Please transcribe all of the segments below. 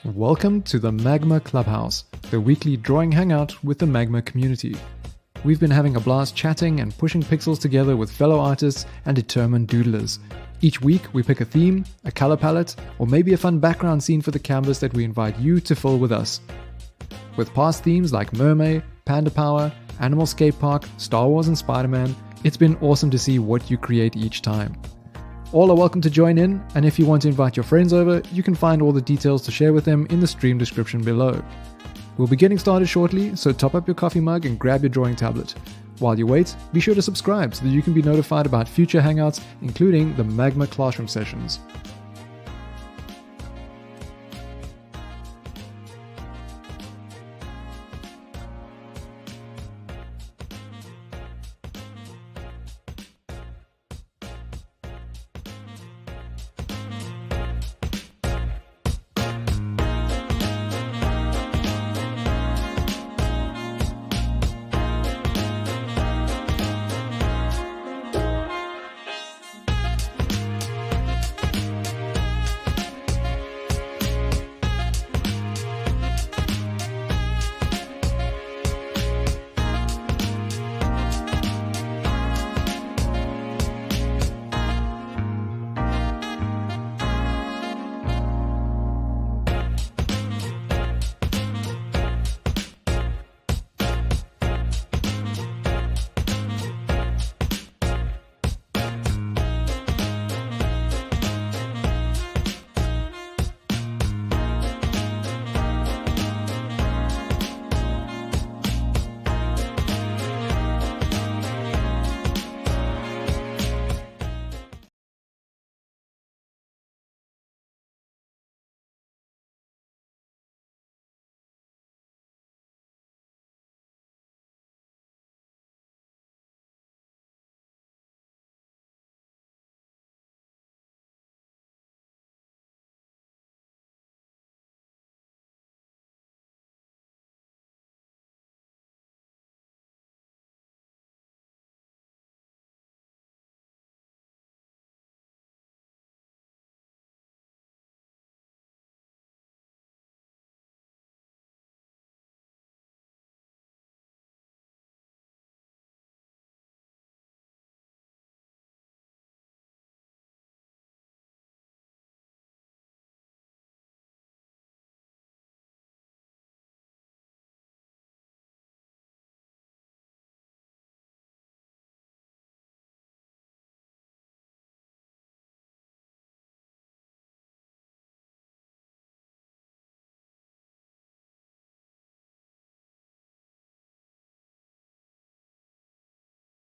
Welcome to the Magma Clubhouse, the weekly drawing hangout with the Magma community. We've been having a blast chatting and pushing pixels together with fellow artists and determined doodlers. Each week we pick a theme, a color palette, or maybe a fun background scene for the canvas that we invite you to fill with us. With past themes like Mermaid, Panda Power, Animal Skate Park, Star Wars and Spider-Man, it's been awesome to see what you create each time. All are welcome to join in, and if you want to invite your friends over, you can find all the details to share with them in the stream description below. We'll be getting started shortly, so top up your coffee mug and grab your drawing tablet. While you wait, be sure to subscribe so that you can be notified about future hangouts, including the Magma Classroom sessions.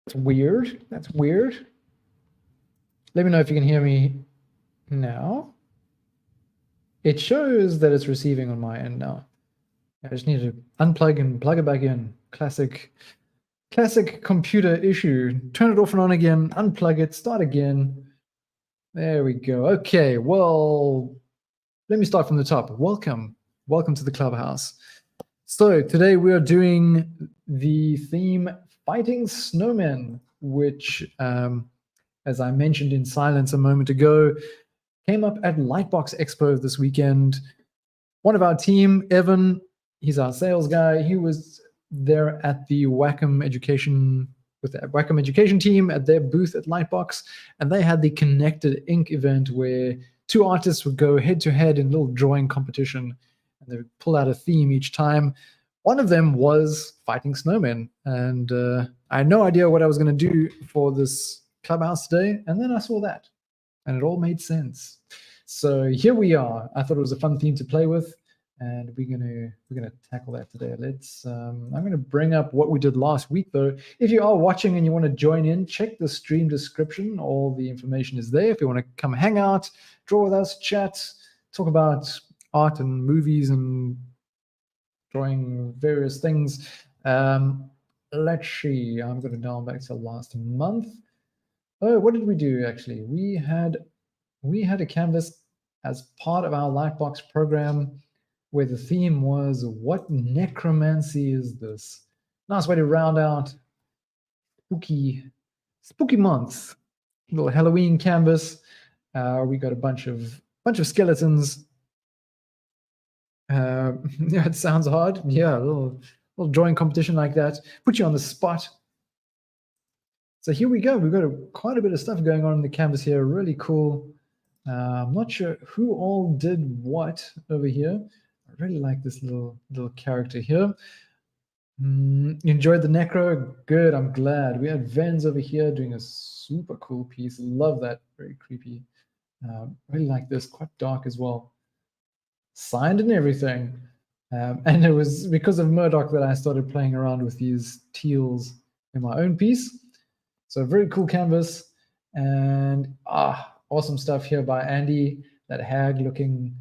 That's weird. That's weird. Let me know if you can hear me now. It shows that it's receiving on my end now. I just need to unplug and plug it back in. Classic computer issue. Turn it off and on again, unplug it, start again. There we go. Okay, well, let me start from the top. Welcome to the Clubhouse. So today we are doing the theme Fighting Snowmen, which, as I mentioned in silence a moment ago, came up at Lightbox Expo this weekend. One of our team, Evan, he's our sales guy. He was there at the Wacom Education, with the Wacom Education team at their booth at Lightbox, and they had the Connected Ink event where two artists would go head-to-head in a little drawing competition, and they would pull out a theme each time. One of them was Fighting Snowmen, and I had no idea what I was going to do for this Clubhouse today, and then I saw that, and it all made sense. So here we are. I thought it was a fun theme to play with, and we're gonna tackle that today. Let's. I'm gonna bring up what we did last week, though. If you are watching and you want to join in, check the stream description. All the information is there. If you want to come hang out, draw with us, chat, talk about art and movies and drawing various things. Let's see. I'm going to down back to last month. Oh, what did we do actually? We had a canvas as part of our Lightbox program where the theme was, what necromancy is this? Nice way to round out spooky months. Little Halloween canvas. We got a bunch of skeletons Yeah, it sounds hard. Yeah, a little drawing competition like that. Put you on the spot. So here we go. We've got quite a bit of stuff going on in the canvas here. Really cool. I'm not sure who all did what over here. I really like this little character here. You enjoyed the necro? Good, I'm glad. We had Vens over here doing a super cool piece. Love that. Very creepy. Really like this. Quite dark as well. Signed and everything. And it was because of Murdoch that I started playing around with these teals in my own piece. So very cool canvas. And awesome stuff here by Andy. That hag looking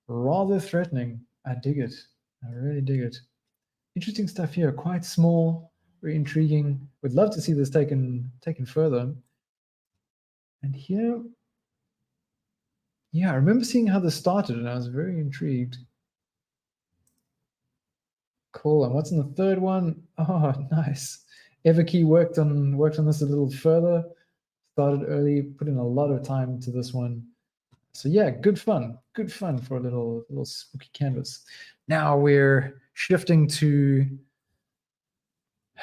rather threatening. I dig it. I really dig it. Interesting stuff here. Quite small, very intriguing. Would love to see this taken further. And here, yeah, I remember seeing how this started, and I was very intrigued. Cool. And what's in the third one? Oh, nice. Everkey worked on this a little further. Started early, put in a lot of time to this one. So yeah, good fun for a little spooky canvas. Now we're shifting to,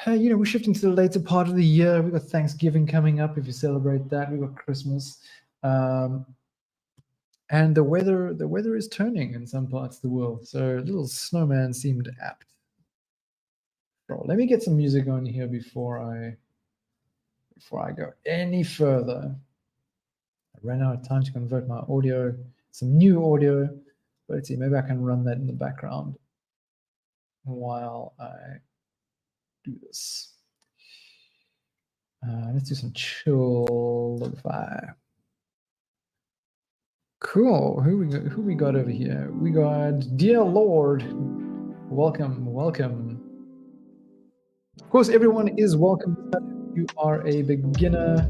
we're shifting to the later part of the year. We've got Thanksgiving coming up if you celebrate that. We've got Christmas. And the weather is turning in some parts of the world. So a little snowman seemed apt. Let me get some music on here before I go any further. I ran out of time to convert my audio, some new audio. But let's see, maybe I can run that in the background while I do this. Let's do some chill lo-fi. Cool. Who we got over here? We got Dear Lord. Welcome. Of course, everyone is welcome. If you are a beginner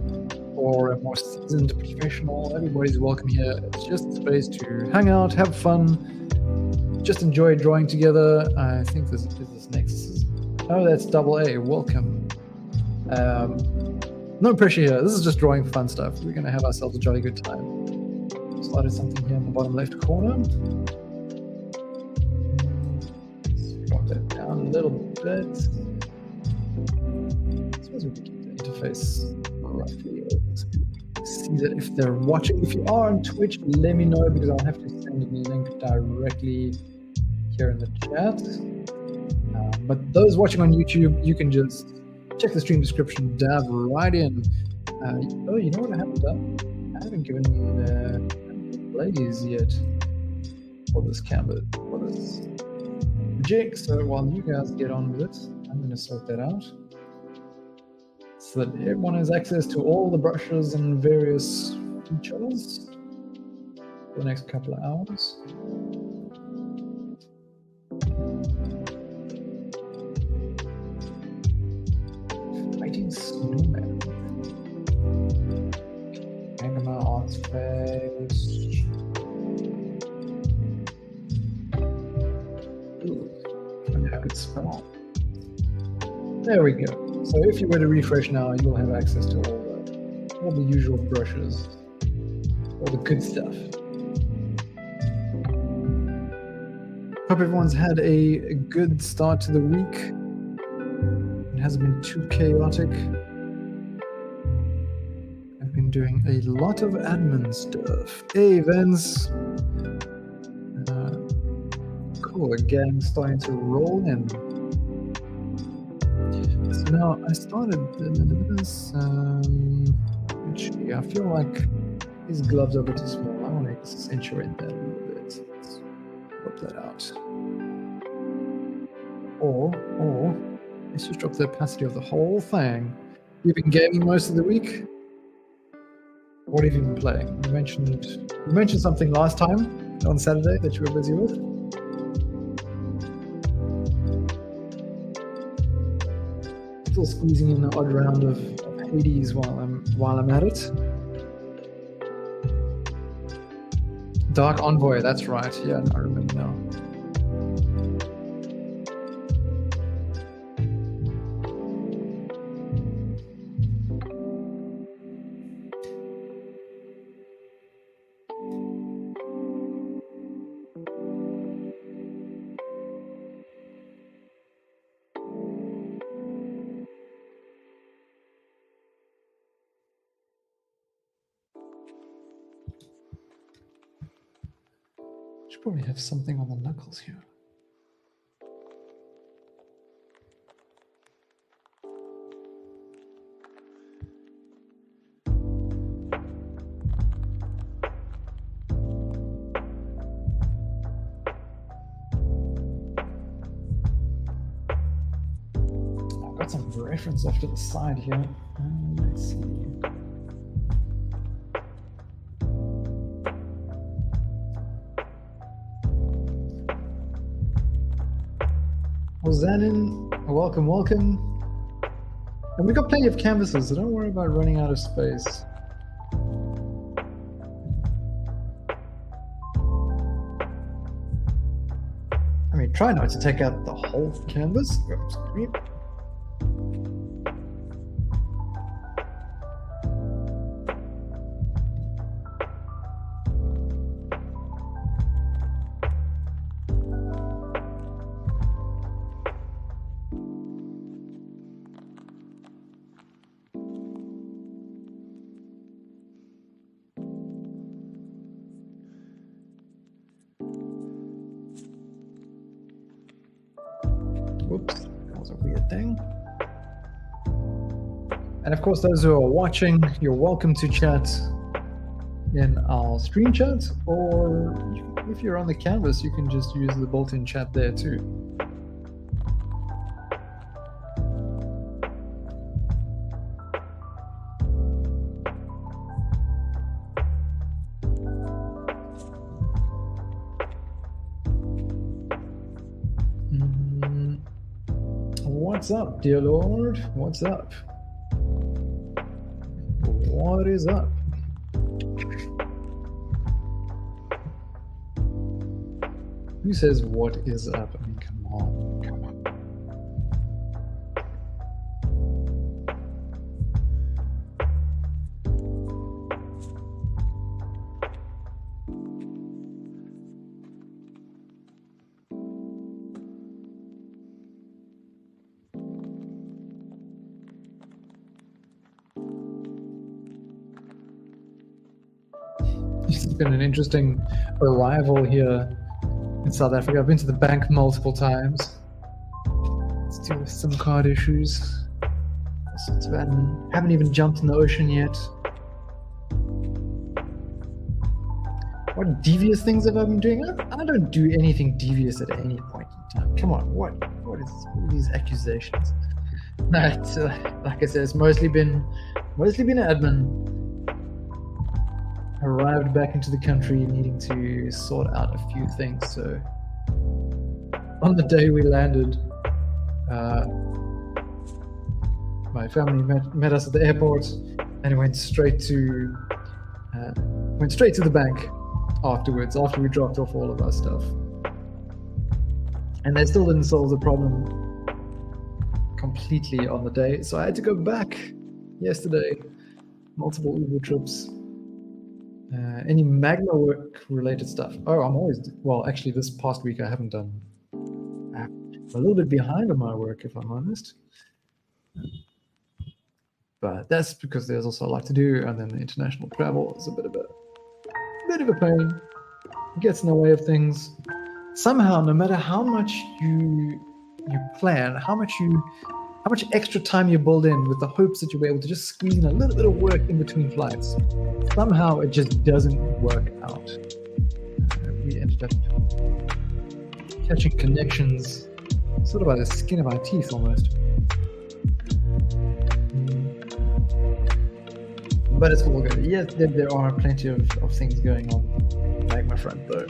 or a more seasoned professional, everybody's welcome here. It's just a space to hang out, have fun, just enjoy drawing together. I think this next. Oh, that's Double A. Welcome. No pressure here. This is just drawing fun stuff. We're going to have ourselves a jolly good time. Slide something here in the bottom left corner. Drop that down a little bit. I suppose we can keep the interface roughly open so people see that if they're watching. If you are on Twitch, let me know because I'll have to send the link directly here in the chat. But those watching on YouTube, you can just check the stream description, dive right in. Oh, you know what I haven't done? I haven't given you the plays yet for this canvas, for this project. So while you guys get on with it, I'm going to sort that out so that everyone has access to all the brushes and various features for the next couple of hours. Fighting Snowmen. Magma Artspace. Ooh, I could spell. There we go. So if you were to refresh now, you'll have access to all the usual brushes, all the good stuff. Hope everyone's had a good start to the week. It hasn't been too chaotic. I've been doing a lot of admin stuff. Hey, Vince. Cool, the gang's starting to roll in. So now I started this. Actually, I feel like these gloves are a bit too small. I want to accentuate that a little bit. Let's drop that out. Or let's just drop the opacity of the whole thing. You've been gaming most of the week. What have you been playing? You mentioned something last time on Saturday that you were busy with. Still squeezing in an odd round of Hades while I'm at it. Dark Envoy, that's right. Yeah, I remember now. Should probably have something on the knuckles here. I've got some reference off to the side here. Let's see. Zanin, welcome, welcome. And we've got plenty of canvases, so don't worry about running out of space. I mean, try not to take out the whole canvas. Oops, sorry. Whoops, that was a weird thing. And of course, those who are watching, you're welcome to chat in our stream chat, or if you're on the canvas, you can just use the built-in chat there too. What's up, dear Lord? What's up? What is up? Who says what is up? I mean, come on, come on. It's been an interesting arrival here in South Africa. I've been to the bank multiple times. Let's deal with some card issues. Haven't even jumped in the ocean yet. What devious things have I been doing? I don't do anything devious at any point in time. Come on, what is all these accusations? No, it's, like I said, it's mostly been admin. Arrived back into the country needing to sort out a few things. So on the day we landed, my family met us at the airport, and went straight to the bank afterwards, after we dropped off all of our stuff. And they still didn't solve the problem completely on the day, so I had to go back yesterday. Multiple Uber trips. Any Magma work related stuff? Oh, I'm always, well, actually this past week I haven't done. I'm a little bit behind on my work, if I'm honest. But that's because there's also a lot to do, and then the international travel is a bit of a pain. It gets in the way of things. Somehow, no matter how much you plan, how much extra time you build in with the hopes that you'll be able to just squeeze in a little bit of work in between flights, somehow it just doesn't work out. We ended up catching connections sort of by the skin of our teeth almost. But it's all good. Yes, there are plenty of things going on Magma front though.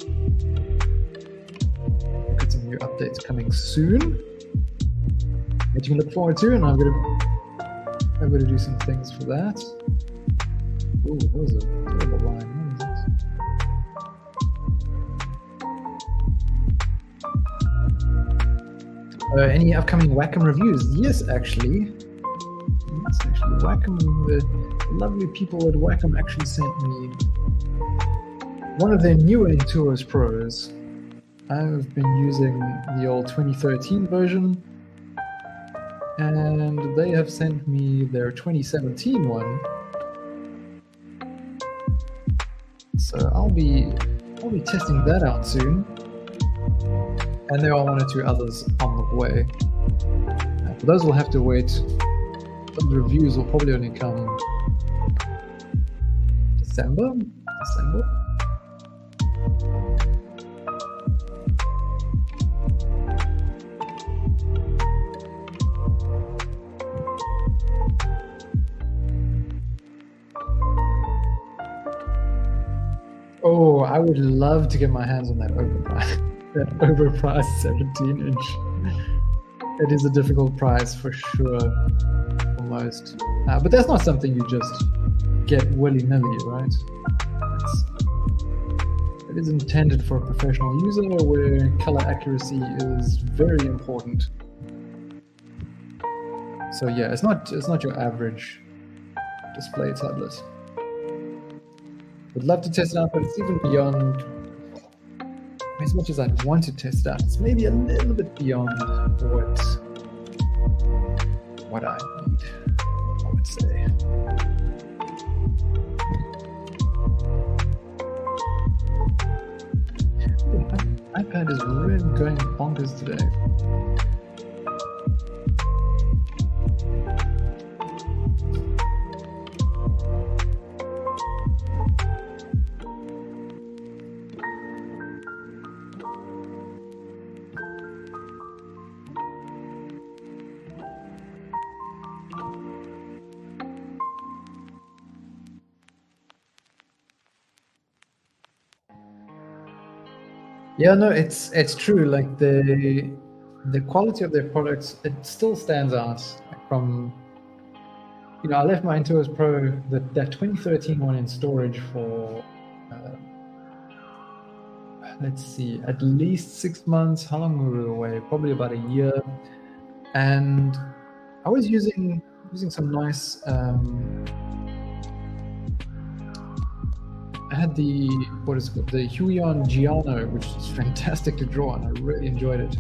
Got some new updates coming soon, which you can look forward to, and I'm gonna do some things for that. Ooh, that was a terrible line. What is it? Any upcoming Wacom reviews? Yes, actually. Wacom, the lovely people at Wacom actually sent me one of their newer Intuos Pros. I've been using the old 2013 version, and they have sent me their 2017 one. So I'll be I'll be testing that out soon. And there are 1 or 2 others on the way. But those will have to wait. Those reviews will probably only come December? Oh, I would love to get my hands on that overpriced 17-inch. It is a difficult price for sure, for most. But that's not something you just get willy-nilly, right? It is intended for a professional user where color accuracy is very important. So yeah, it's not your average display tablet. Would love to test it out, but it's even beyond. As much as I'd want to test it out, it's maybe a little bit beyond what I need, I would say. My iPad is really going bonkers today. Yeah, no, it's true. Like the quality of their products, it still stands out from. I left my Intuos Pro, that 2013 one, in storage for let's see, at least 6 months. How long were we away? Probably about a year. And I was using some nice. I had the Huion Giano, which is fantastic to draw, and I really enjoyed it.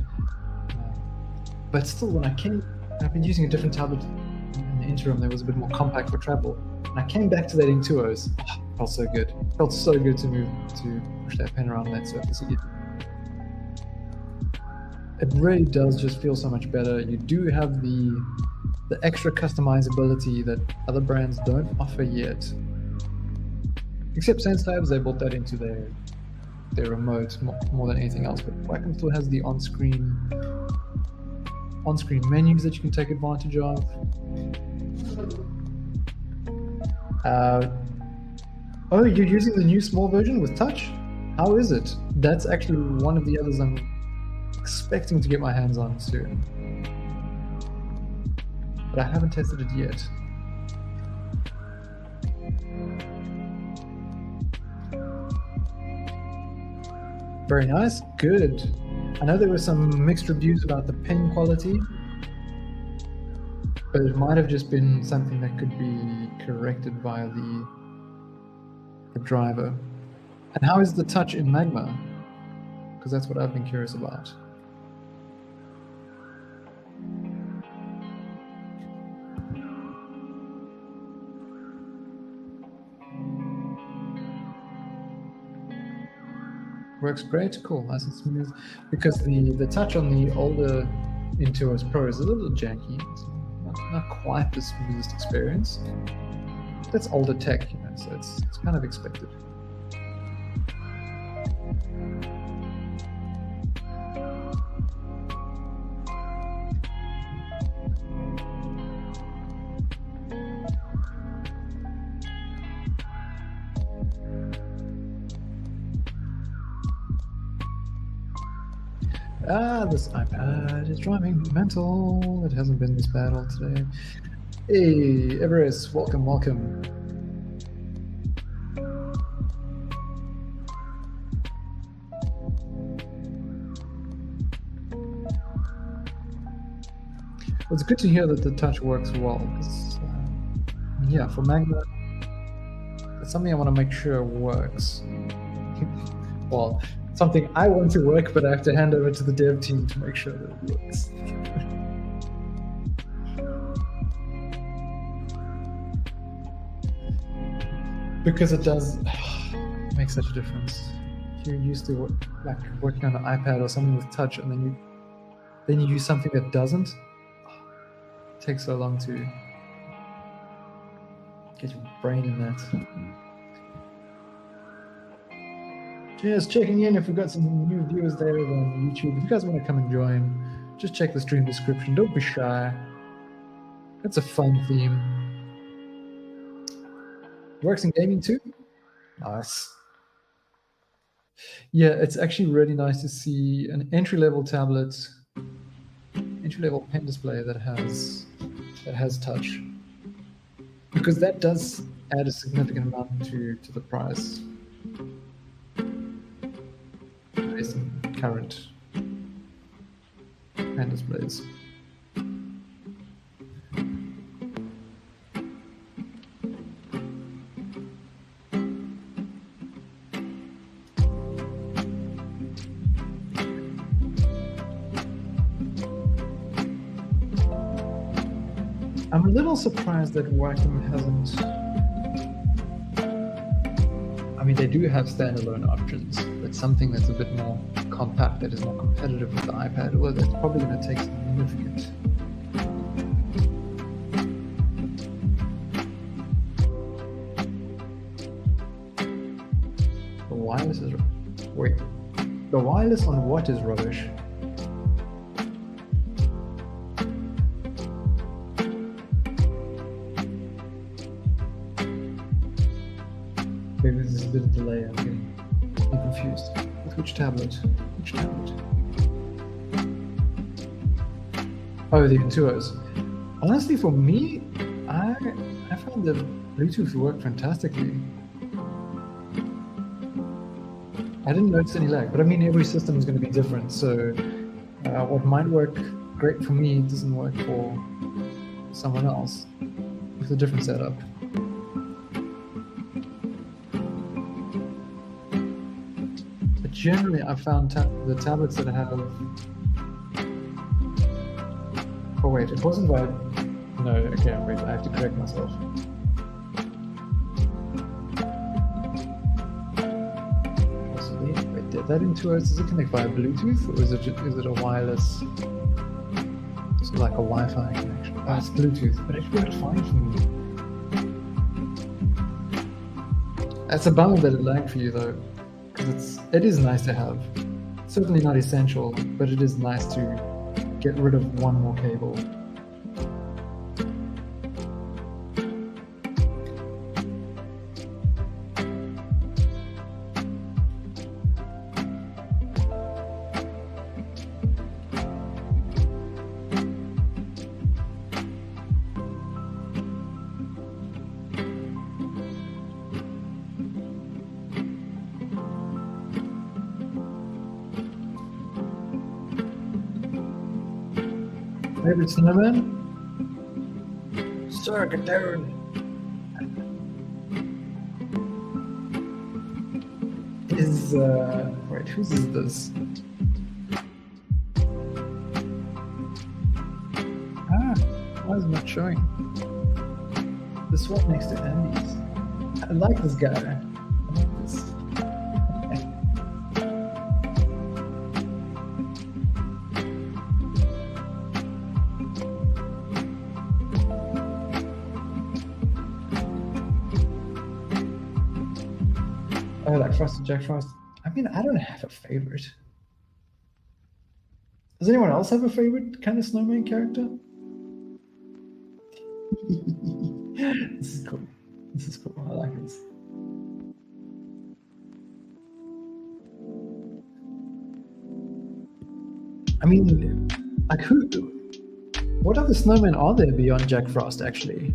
But still, I've been using a different tablet in the interim that was a bit more compact for travel. And I came back to that Intuos. Oh, it felt so good. It felt so good to push that pen around that surface again. It really does just feel so much better. You do have the extra customizability that other brands don't offer yet. Except SenseLabs, they built that into their remote more than anything else. But Wacom still has the on-screen menus that you can take advantage of. Oh, you're using the new small version with touch? How is it? That's actually one of the others I'm expecting to get my hands on soon. But I haven't tested it yet. Very nice, good. I know there were some mixed reviews about the pen quality, but it might have just been something that could be corrected via the driver. And how is the touch in Magma? Because that's what I've been curious about. Works great, cool, nice and smooth. Because the touch on the older Intuos Pro is a little janky. It's not quite the smoothest experience. That's older tech, so it's kind of expected. This iPad is driving me mental. It hasn't been this bad all today. Hey, Everest, welcome. Well, it's good to hear that the touch works well, because yeah, for Magma, it's something I want to make sure works. Well, something I want to work, but I have to hand over to the dev team to make sure that it works. Because it does make such a difference. you're used to like working on an iPad or something with touch, and then you use something that doesn't. It takes so long to get your brain in that. Just checking in if we've got some new viewers there on YouTube. If you guys want to come and join, just check the stream description. Don't be shy. It's a fun theme. Works in gaming too? Nice. Yeah, it's actually really nice to see an entry-level tablet, entry-level pen display that has touch, because that does add a significant amount to the price based on current pen displays. I'm a little surprised that Wacom hasn't. I mean, they do have standalone options, but something that's a bit more compact, that is more competitive with the iPad, well, that's probably going to take significant. The wireless is. Wait. The wireless on what is rubbish? Maybe there's a bit of delay. I'm getting confused. With which tablet? Which tablet? Oh, the Intuos. Honestly, for me, I found the Bluetooth worked fantastically. I didn't notice any lag, but I mean, every system is going to be different. So what might work great for me doesn't work for someone else with a different setup. Generally, I've found the tablets that have. Oh wait, it wasn't by. No, okay, wait, I have to correct myself. Possibly. Wait, that Intuos, does it connect via Bluetooth, or is it a wireless? It's like a Wi-Fi connection. Ah, it's Bluetooth, but it worked fine for me. That's a bummer that it lagged for you though. It is nice to have. Certainly not essential, but it is nice to get rid of one more cable. Favorite snowman? Sir, get down. Wait, whose is this? Why is it not showing? This one next to Andy's. I like this guy. I like this. Oh, like Frosted Jack Frost. I mean, I don't have a favorite. Does anyone else have a favorite kind of snowman character? This is cool. This is cool. I like this. I mean, like who? What other snowmen are there beyond Jack Frost, actually?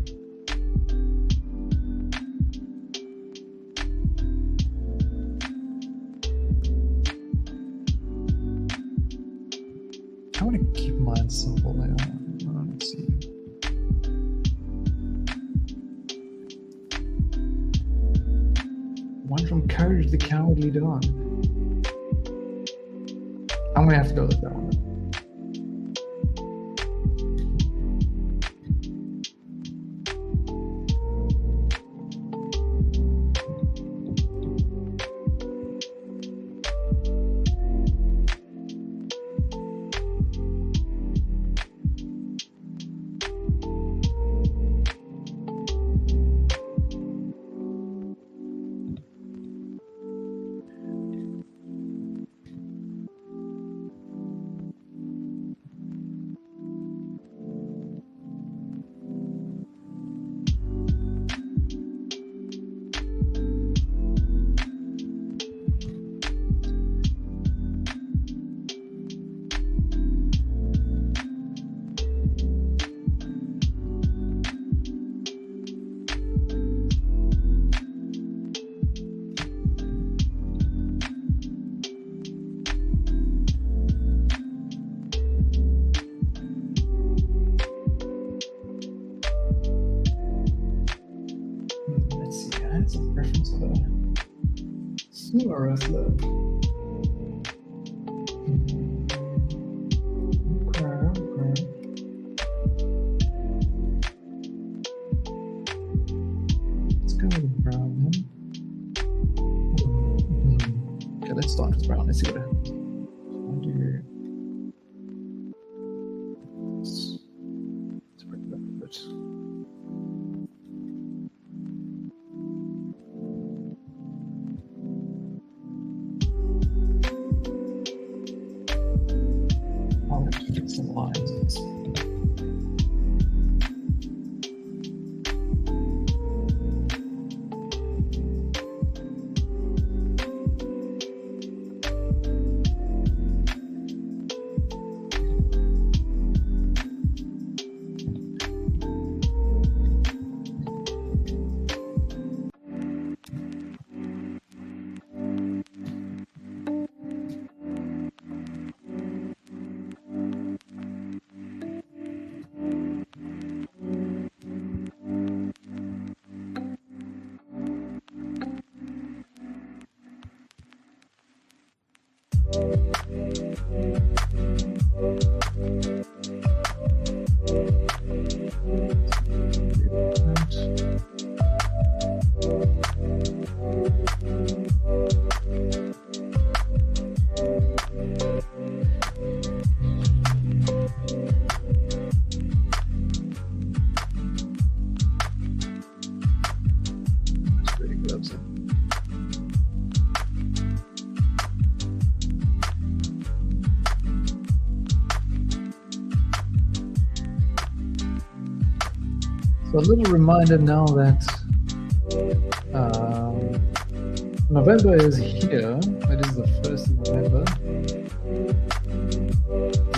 I want to keep mine simple now. Let's see. One from Courage the Cowardly Dog. I'm gonna have to go with that one. sumo wrestler. Okay. Let's go with brown then. Okay, let's start with brown. Let's see what happens. Let's bring it up a bit. I'll have to fix some lines in this. So a little reminder now that November is here. It is the 1st of November,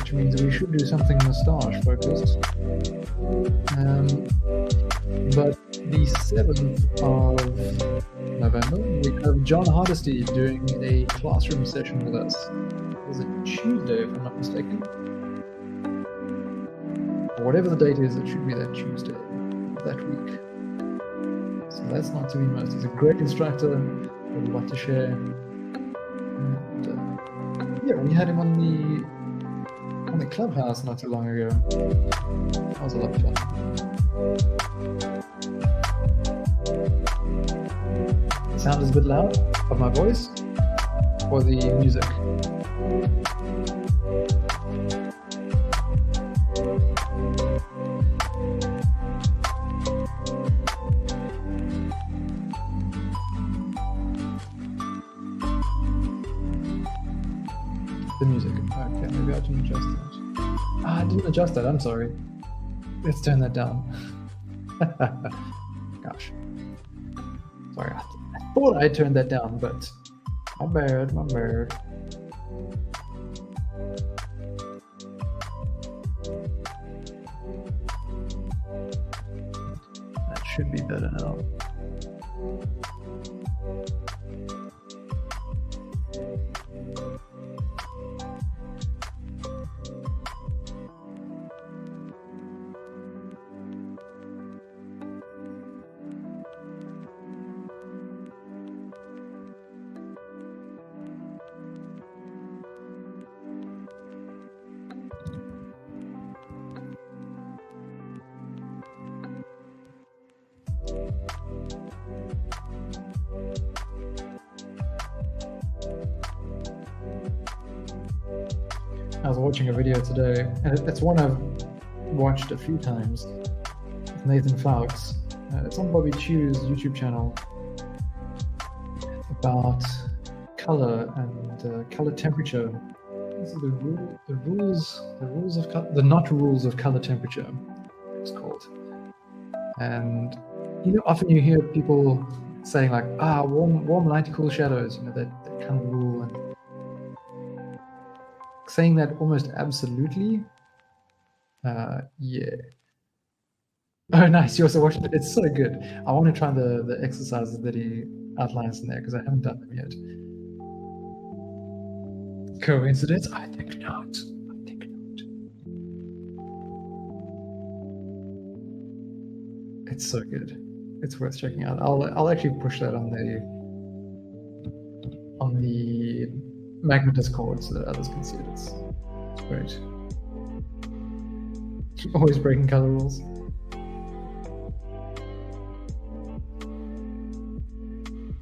which means we should do something moustache focused. But the 7th of November, we have John Hardesty doing a classroom session with us. It was a Tuesday, if I'm not mistaken. Or whatever the date is, it should be that Tuesday of that week. So that's not to be missed. He's a great instructor. I would like to share. And, yeah, we had him on the Clubhouse not too long ago. That was a lot of fun. Sound is a bit loud of my voice or the music. The music. Okay, maybe I didn't adjust that. Ah, I didn't adjust that. I'm sorry. Let's turn that down. Gosh. Sorry, I thought I turned that down, but my bad, my bad. That should be better now. I was watching a video today, and it's one I've watched a few times, with Nathan Fowkes. It's on Bobby Chew's YouTube channel, about color and color temperature. These are the rules of color temperature, it's called. And often you hear people saying like, warm light, cool shadows, that kind of rule, and saying that almost absolutely. Yeah. Oh, nice. You also watched it. It's so good. I want to try the exercises that he outlines in there because I haven't done them yet. Coincidence? I think not. I think not. It's so good. It's worth checking out. I'll actually push that on on the Magma Discord so that others can see it. It's great. Always breaking color rules.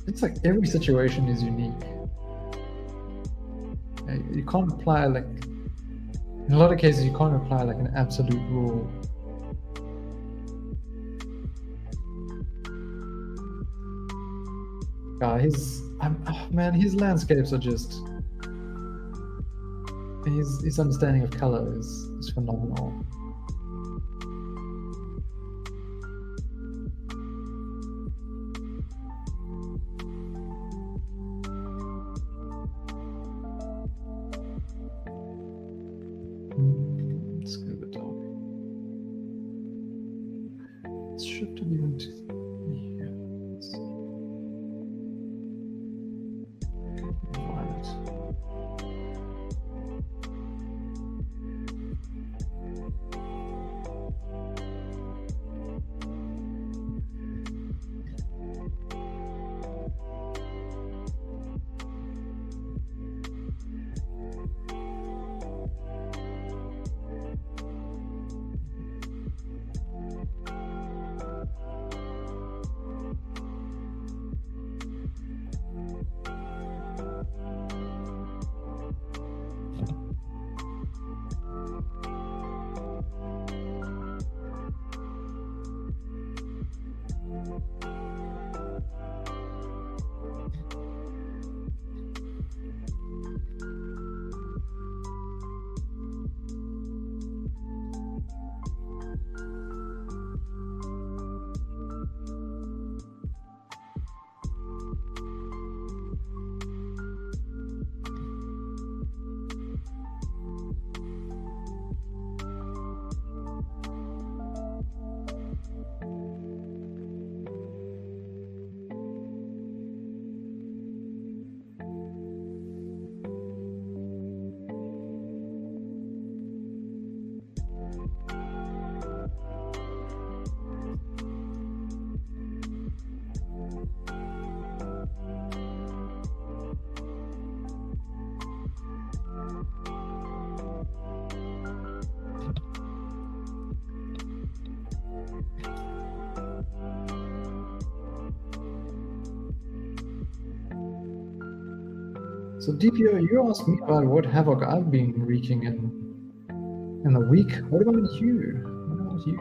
It's like every situation is unique. You can't apply, like, in a lot of cases, you can't apply like an absolute rule. Man, his landscapes are just, his understanding of color is phenomenal. Scuba dog. Let's shift it even to here. Violet. So DPO, you asked me about what havoc I've been wreaking in the week. What about you? What about you?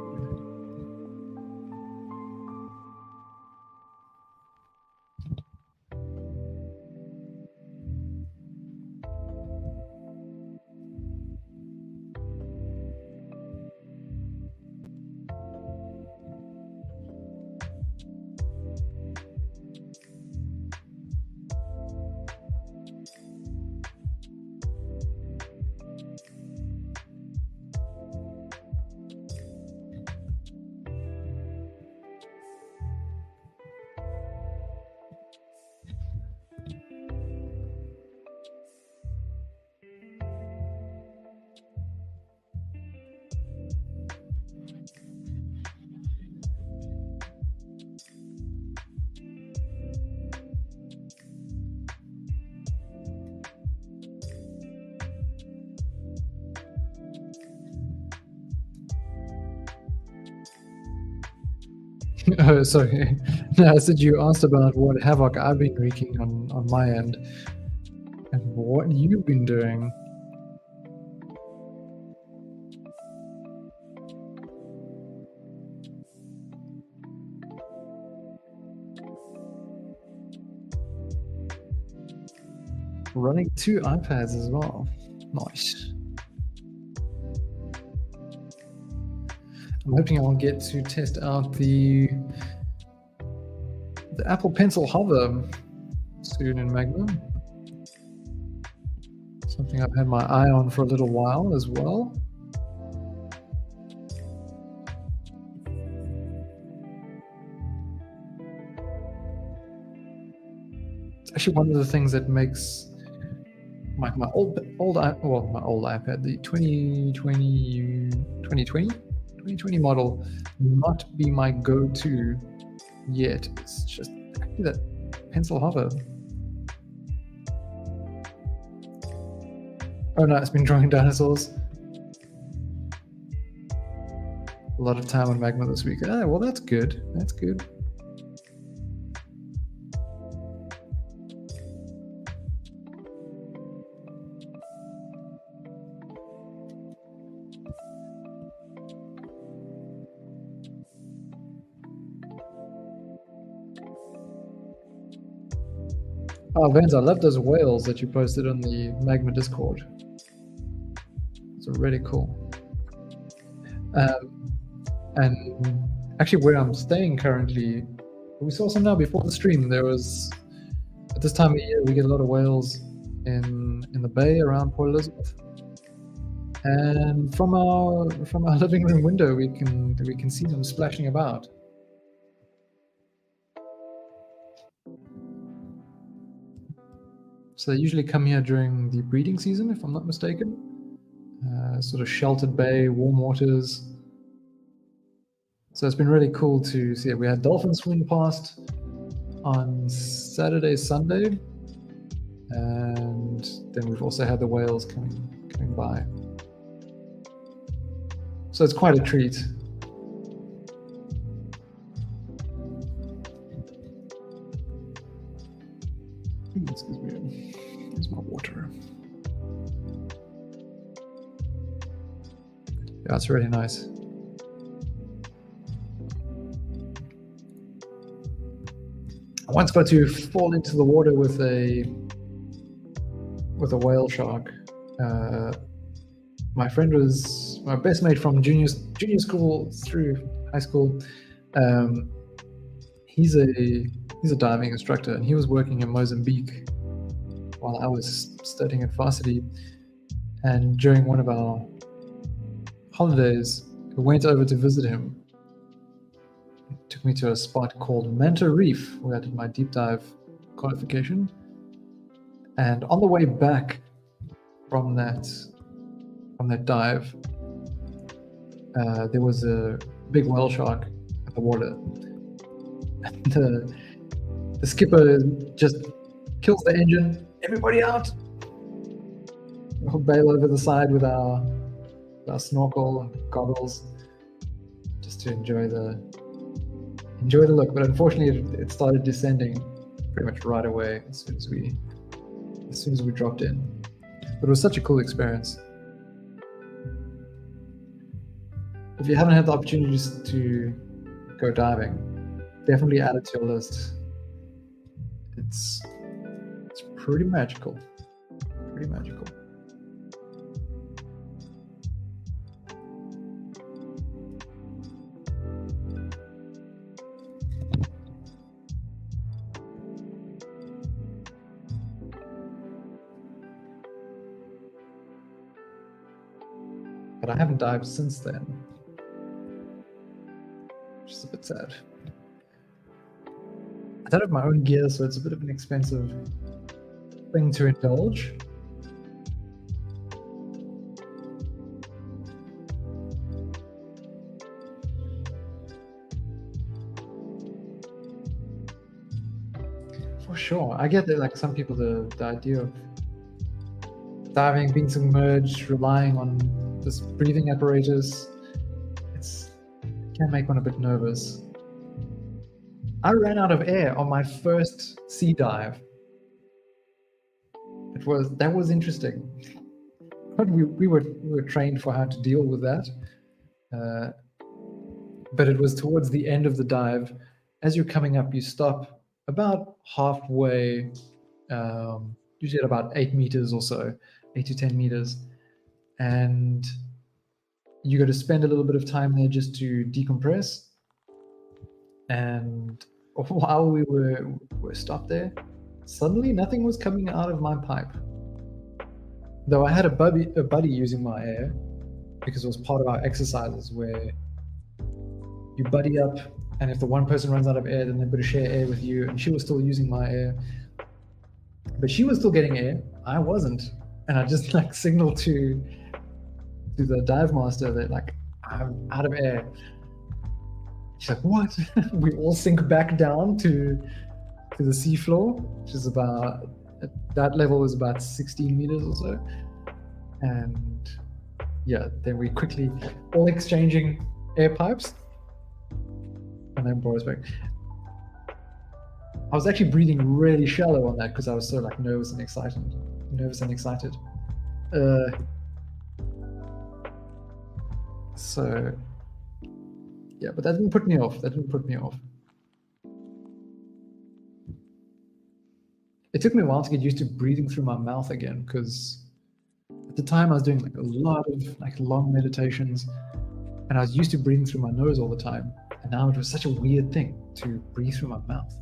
Oh, sorry. No, I said you asked about what havoc I've been wreaking on my end and what you've been doing. Running 2 iPads as well. Nice. I'm hoping I'll get to test out the Apple Pencil Hover soon in Magma. Something I've had my eye on for a little while as well. It's actually one of the things that makes my old iPad, the 2020 model, not be my go-to yet. It's just actually that pencil hover. Oh no, it's been drawing dinosaurs. A lot of time on Magma this week. Ah, well, that's good. That's good. Oh, Vans, I love those whales that you posted on the Magma Discord. It's really cool. And actually, where I'm staying currently, we saw some now before the stream. There was, at this time of year, we get a lot of whales in the bay around Port Elizabeth. And from our living room window, we can see them splashing about. So they usually come here during the breeding season, if I'm not mistaken. Sort of sheltered bay, warm waters. So it's been really cool to see it. We had dolphins swim past on Saturday, Sunday, and then we've also had the whales coming by. So it's quite a treat. Excuse me. Here's my water. Yeah, it's really nice. I once got to fall into the water with a whale shark. My friend was my best mate from junior school through high school. He's a diving instructor, and he was working in Mozambique while I was studying at varsity. And during one of our holidays, we went over to visit him. He took me to a spot called Manta Reef, where I did my deep dive qualification. And on the way back from that dive, there was a big whale shark at the water. And the skipper just kills the engine. Everybody out! We'll bail over the side with our snorkel and goggles, just to enjoy the look. But unfortunately, it started descending pretty much right away as soon as we dropped in. But it was such a cool experience. If you haven't had the opportunities to go diving, definitely add it to your list. It's pretty magical. Pretty magical. But I haven't dived since then, which is a bit sad. I don't have my own gear, so it's a bit of an expensive thing to indulge. For sure. I get that, like, some people, the idea of diving, being submerged, relying on this breathing apparatus, it can make one a bit nervous. I ran out of air on my first sea dive. That was interesting. But we were trained for how to deal with that. But it was towards the end of the dive. As you're coming up, you stop about halfway, usually at about 8 meters or so, 8 to 10 meters. And you got to spend a little bit of time there just to decompress. And while we were stopped there, suddenly nothing was coming out of my pipe. Though I had a buddy using my air, because it was part of our exercises where you buddy up, and if the one person runs out of air, then they've got to share air with you. And she was still using my air, but she was still getting air. I wasn't, and I just like signaled to the dive master that, like, I'm out of air. She's like, what? We all sink back down to the seafloor, which is about, at that level, is about 16 meters or so. And yeah, then we quickly all exchanging air pipes, and then Boris back. I was actually breathing really shallow on that because I was so like nervous and excited. So yeah, but that didn't put me off. It took me a while to get used to breathing through my mouth again, because at the time I was doing like a lot of like long meditations, and I was used to breathing through my nose all the time, and now it was such a weird thing to breathe through my mouth.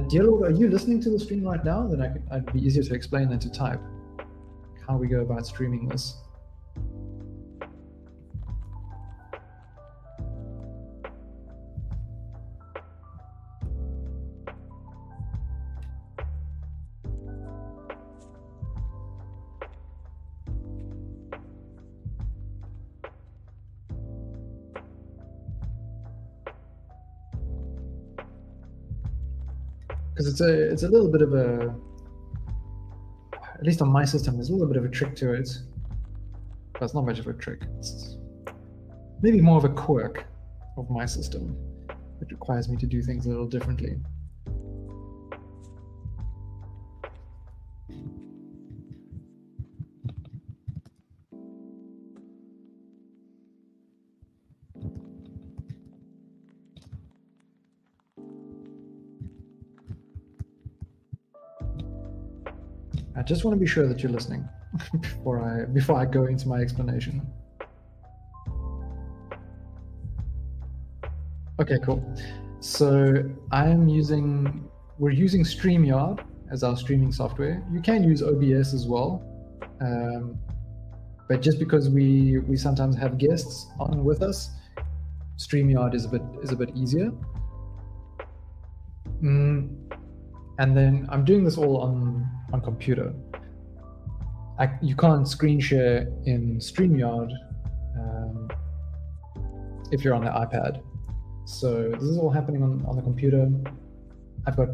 Dear Lord, are you listening to the stream right now? Then I'd be easier to explain than to type how we go about streaming this. Because it's a little bit of a, at least on my system, there's a little bit of a trick to it. But it's not much of a trick. It's maybe more of a quirk of my system, which requires me to do things a little differently. I just want to be sure that you're listening before I go into my explanation. Okay, cool. So we're using StreamYard as our streaming software. You can use OBS as well, but just because we sometimes have guests on with us, StreamYard is a bit easier. And then I'm doing this all on computer. You can't screen share in StreamYard if you're on the iPad. So this is all happening on the computer. I've got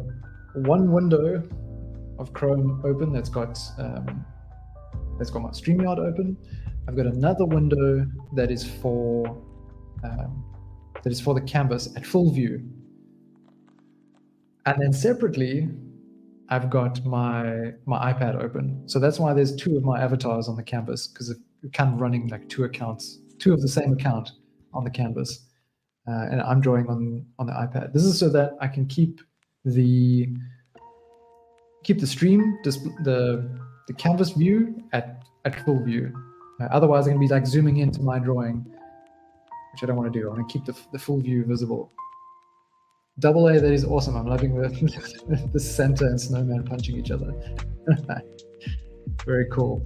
one window of Chrome open that's got my StreamYard open. I've got another window that is for the canvas at full view. And then separately, I've got my iPad open. So that's why there's two of my avatars on the canvas, because you're kind of running like two of the same account on the canvas. And I'm drawing on the iPad. This is so that I can keep the stream, the canvas view at full view. Otherwise, I'm going to be like zooming into my drawing, which I don't want to do. I want to keep the full view visible. Double A, that is awesome. I'm loving the center and snowman punching each other. Very cool.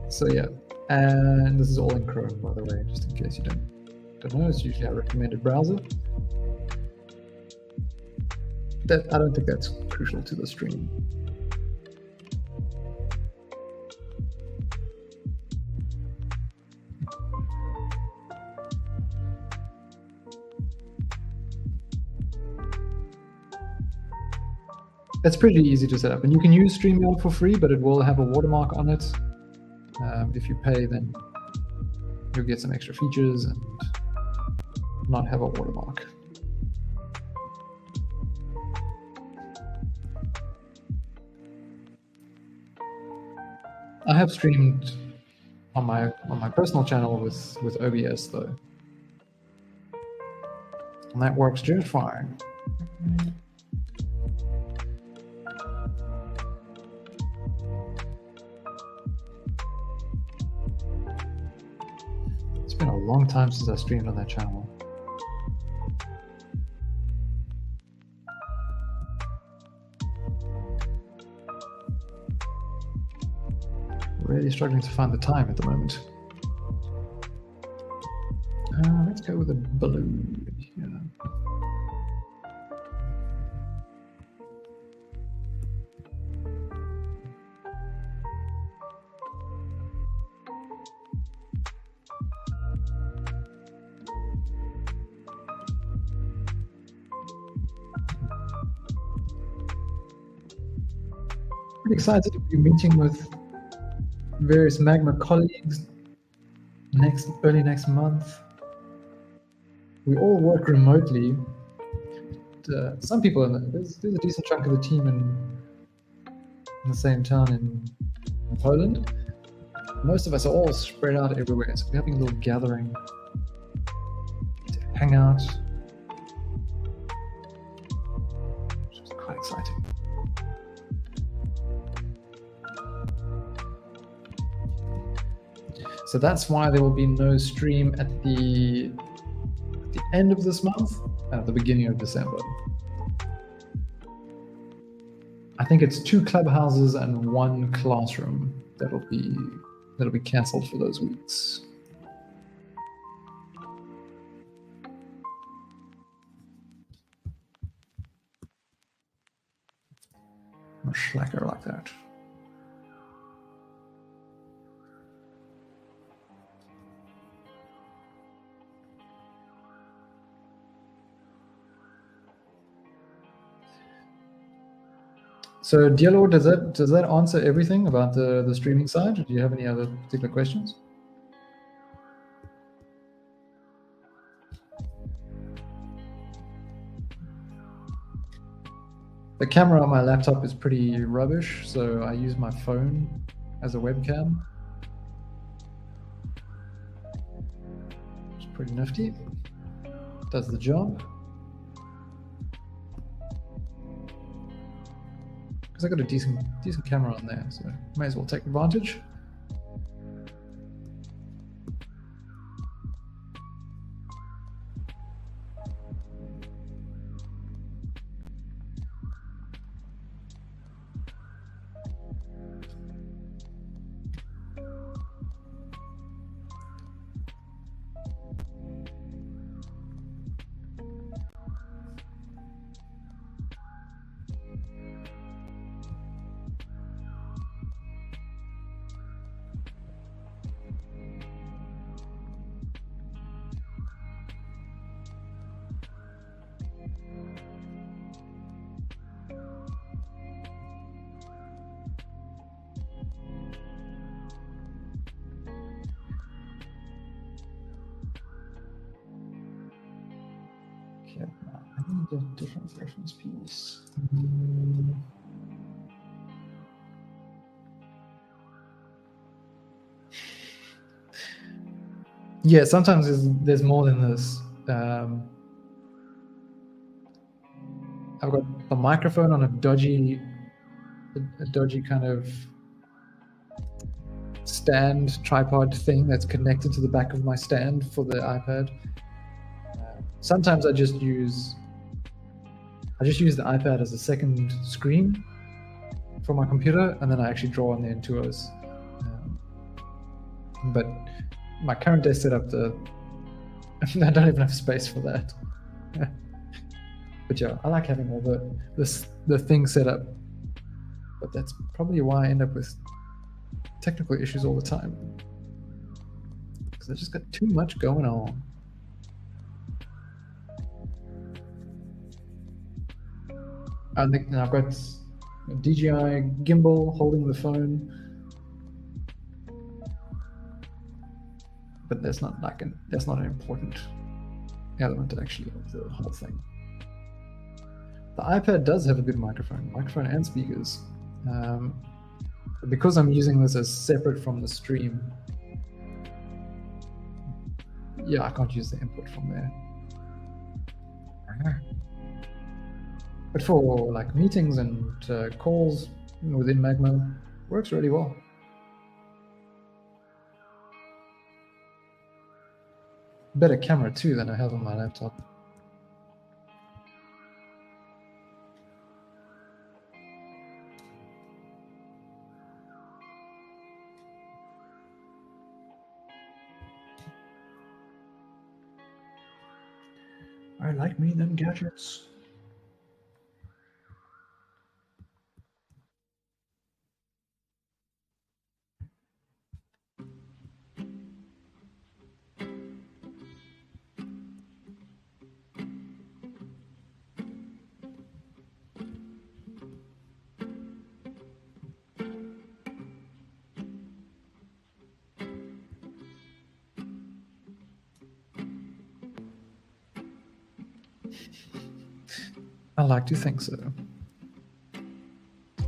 So yeah, and this is all in Chrome, by the way, just in case you don't know. It's usually our recommended browser. I don't think that's crucial to the stream. It's pretty easy to set up, and you can use StreamYard for free, but it will have a watermark on it. If you pay, then you'll get some extra features and not have a watermark. I have streamed on my personal channel with OBS though, and that works just fine. It's been a long time since I streamed on that channel. Really struggling to find the time at the moment. Let's go with a balloon here. Pretty excited to be meeting with various Magma colleagues early next month. We all work remotely. Some people, there's a decent chunk of the team in the same town in Poland. Most of us are all spread out everywhere, so we're having a little gathering to hang out, which is quite exciting. So that's why there will be no stream at the end of this month, at the beginning of December. I think it's 2 clubhouses and 1 classroom that'll be cancelled for those weeks. I'm a slacker like that. So, dear Lord, does that answer everything about the streaming side? Or do you have any other particular questions? The camera on my laptop is pretty rubbish, so I use my phone as a webcam. It's pretty nifty. Does the job. Because I got a decent camera on there, so may as well take advantage. I need a different reference piece. Yeah, sometimes there's more than this. I've got a microphone on a dodgy kind of stand tripod thing that's connected to the back of my stand for the iPad. Sometimes I just use the iPad as a second screen for my computer, and then I actually draw on the Intuos. But my current desk setup, I don't even have space for that. But yeah, I like having all the things set up. But that's probably why I end up with technical issues all the time, because I just got too much going on. I think I've got a DJI gimbal holding the phone, but that's not an important element actually of the whole thing. The iPad does have a good microphone and speakers. But because I'm using this as separate from the stream, yeah, I can't use the input from there. But for like meetings and calls within Magma, works really well. Better camera too than I have on my laptop. I like me them gadgets. I like to think so.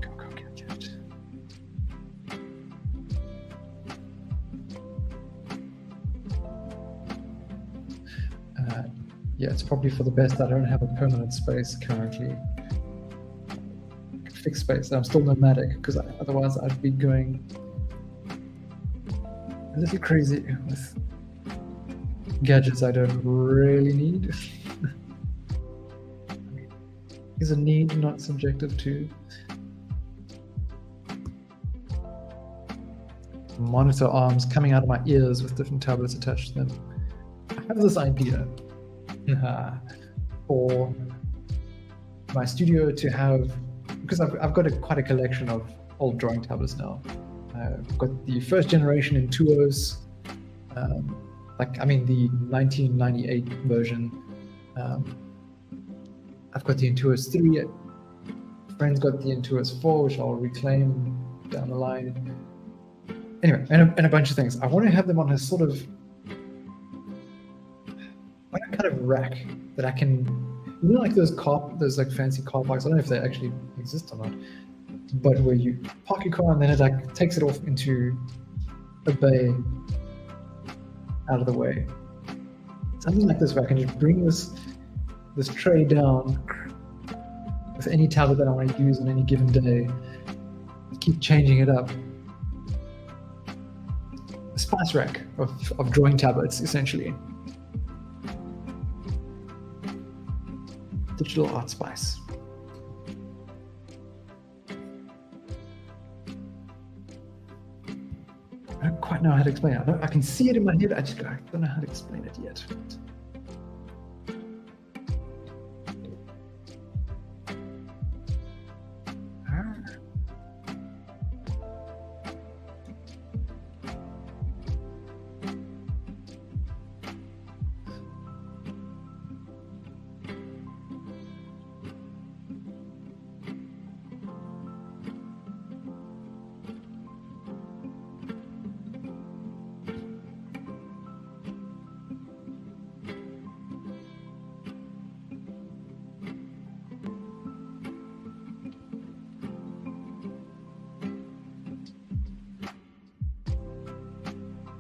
Go gadget. Yeah, it's probably for the best I don't have a permanent space currently. Fixed space. I'm still nomadic because otherwise I'd be going a little crazy with gadgets I don't really need. Is a need not subjective to? Monitor arms coming out of my ears with different tablets attached to them. I have this idea for my studio to have, because I've got quite a collection of old drawing tablets now. I've got the first generation Intuos, the 1998 version. I've got the Intuos 3. Friends got the Intuos 4, which I'll reclaim down the line. Anyway, and a bunch of things. I want to have them on a sort of, on a kind of rack that I can, like those like fancy car parks. I don't know if they actually exist or not, but where you park your car and then it like takes it off into a bay out of the way. Something like this where I can just bring this tray down with any tablet that I want to use on any given day, keep changing it up. A spice rack of drawing tablets, essentially. Digital Artspace. I don't quite know how to explain it. I can see it in my head, I don't know how to explain it yet.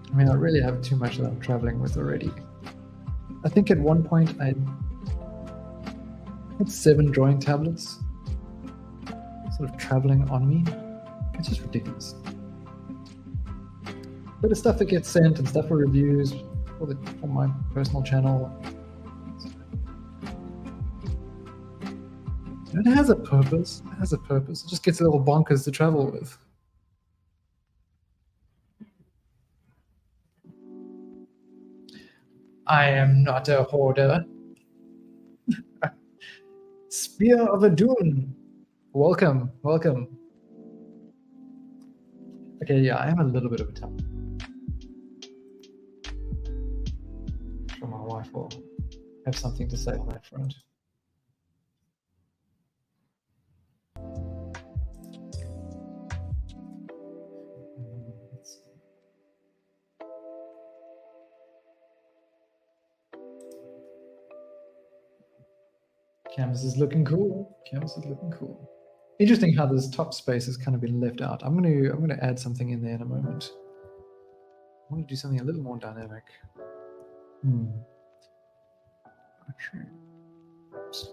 I mean, I really have too much that I'm traveling with already. I think at one point I had 7 drawing tablets sort of traveling on me. It's just ridiculous. But the stuff that gets sent and stuff for reviews for my personal channel. It has a purpose. It has a purpose. It just gets a little bonkers to travel with. I am not a hoarder. Spear of a Dune. Welcome, welcome. Okay, yeah, I am a little bit of a tough. I'm sure my wife will have something to say on that front. Canvas is looking cool. Canvas is looking cool. Interesting how this top space has kind of been left out. I'm gonna add something in there in a moment. I want to do something a little more dynamic. Actually. Oops.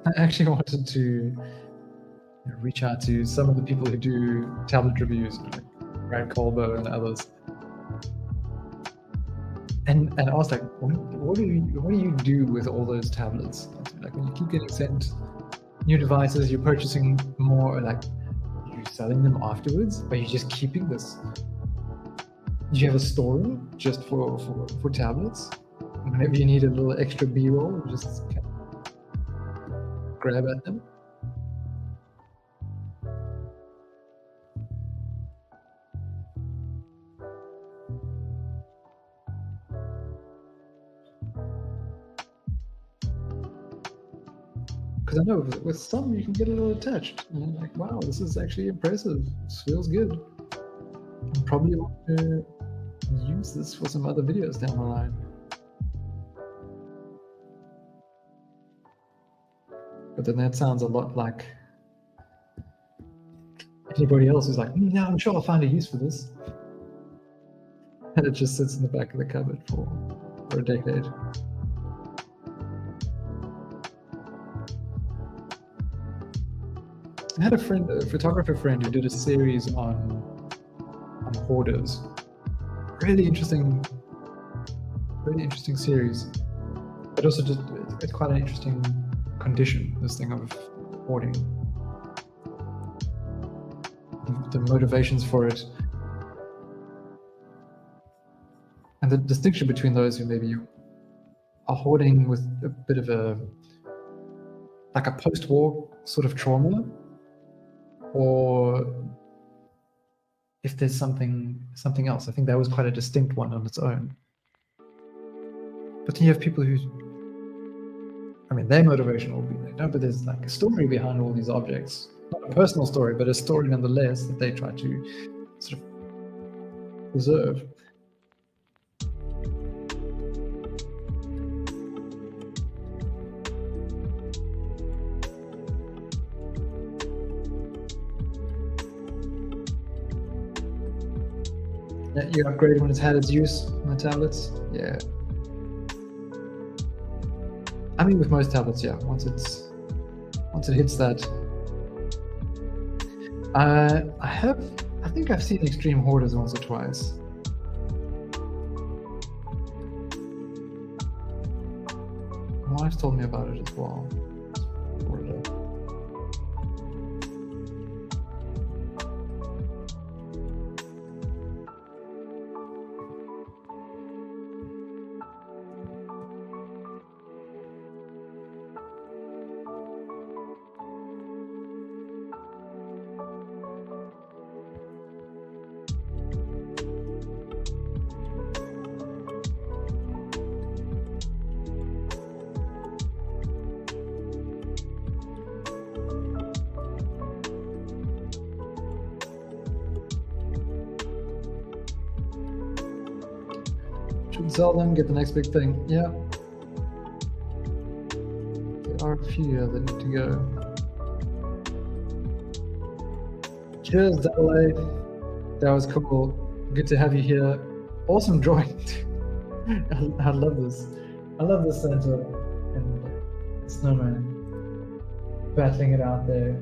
I actually wanted to reach out to some of the people who do tablet reviews, like Brad Colbo and others, and ask like, what do you do with all those tablets? Like when you keep getting sent new devices, you're purchasing more. Like, are you selling them afterwards? Are you just keeping this? Do you have a storeroom just for tablets? Whenever you need a little extra B-roll, you just kind of grab at them. Because I know with some you can get a little attached. And you're like, wow, this is actually impressive. This feels good. I probably want to use this for some other videos down the line. But then that sounds a lot like anybody else who's like, yeah, I'm sure I'll find a use for this. And it just sits in the back of the cupboard for a decade. I had a friend, a photographer friend, who did a series on hoarders. Really interesting series. But also just it's quite an interesting condition, this thing of hoarding. The motivations for it. And the distinction between those who maybe are hoarding with a bit of a post-war sort of trauma, or if there's something else. I think that was quite a distinct one on its own. But then you have people who, I mean, their motivation will be there, no, but there's like a story behind all these objects. Not a personal story, but a story nonetheless that they try to sort of preserve. You upgrade when it's had its use on the tablets. Yeah. I mean, with most tablets, yeah. Once it hits that. I think I've seen extreme hoarders once or twice. My wife's told me about it as well. Should sell them, get the next big thing. Yeah. There are a few that need to go. Cheers, Double A. That was cool. Good to have you here. Awesome drawing. I love this. I love this Santa and snowman battling it out there.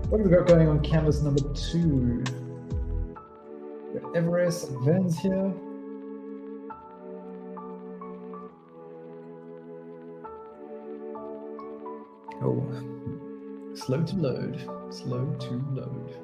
What have we got going on canvas number 2? We got Everest and Vens here. Oh, slow to load, slow to load.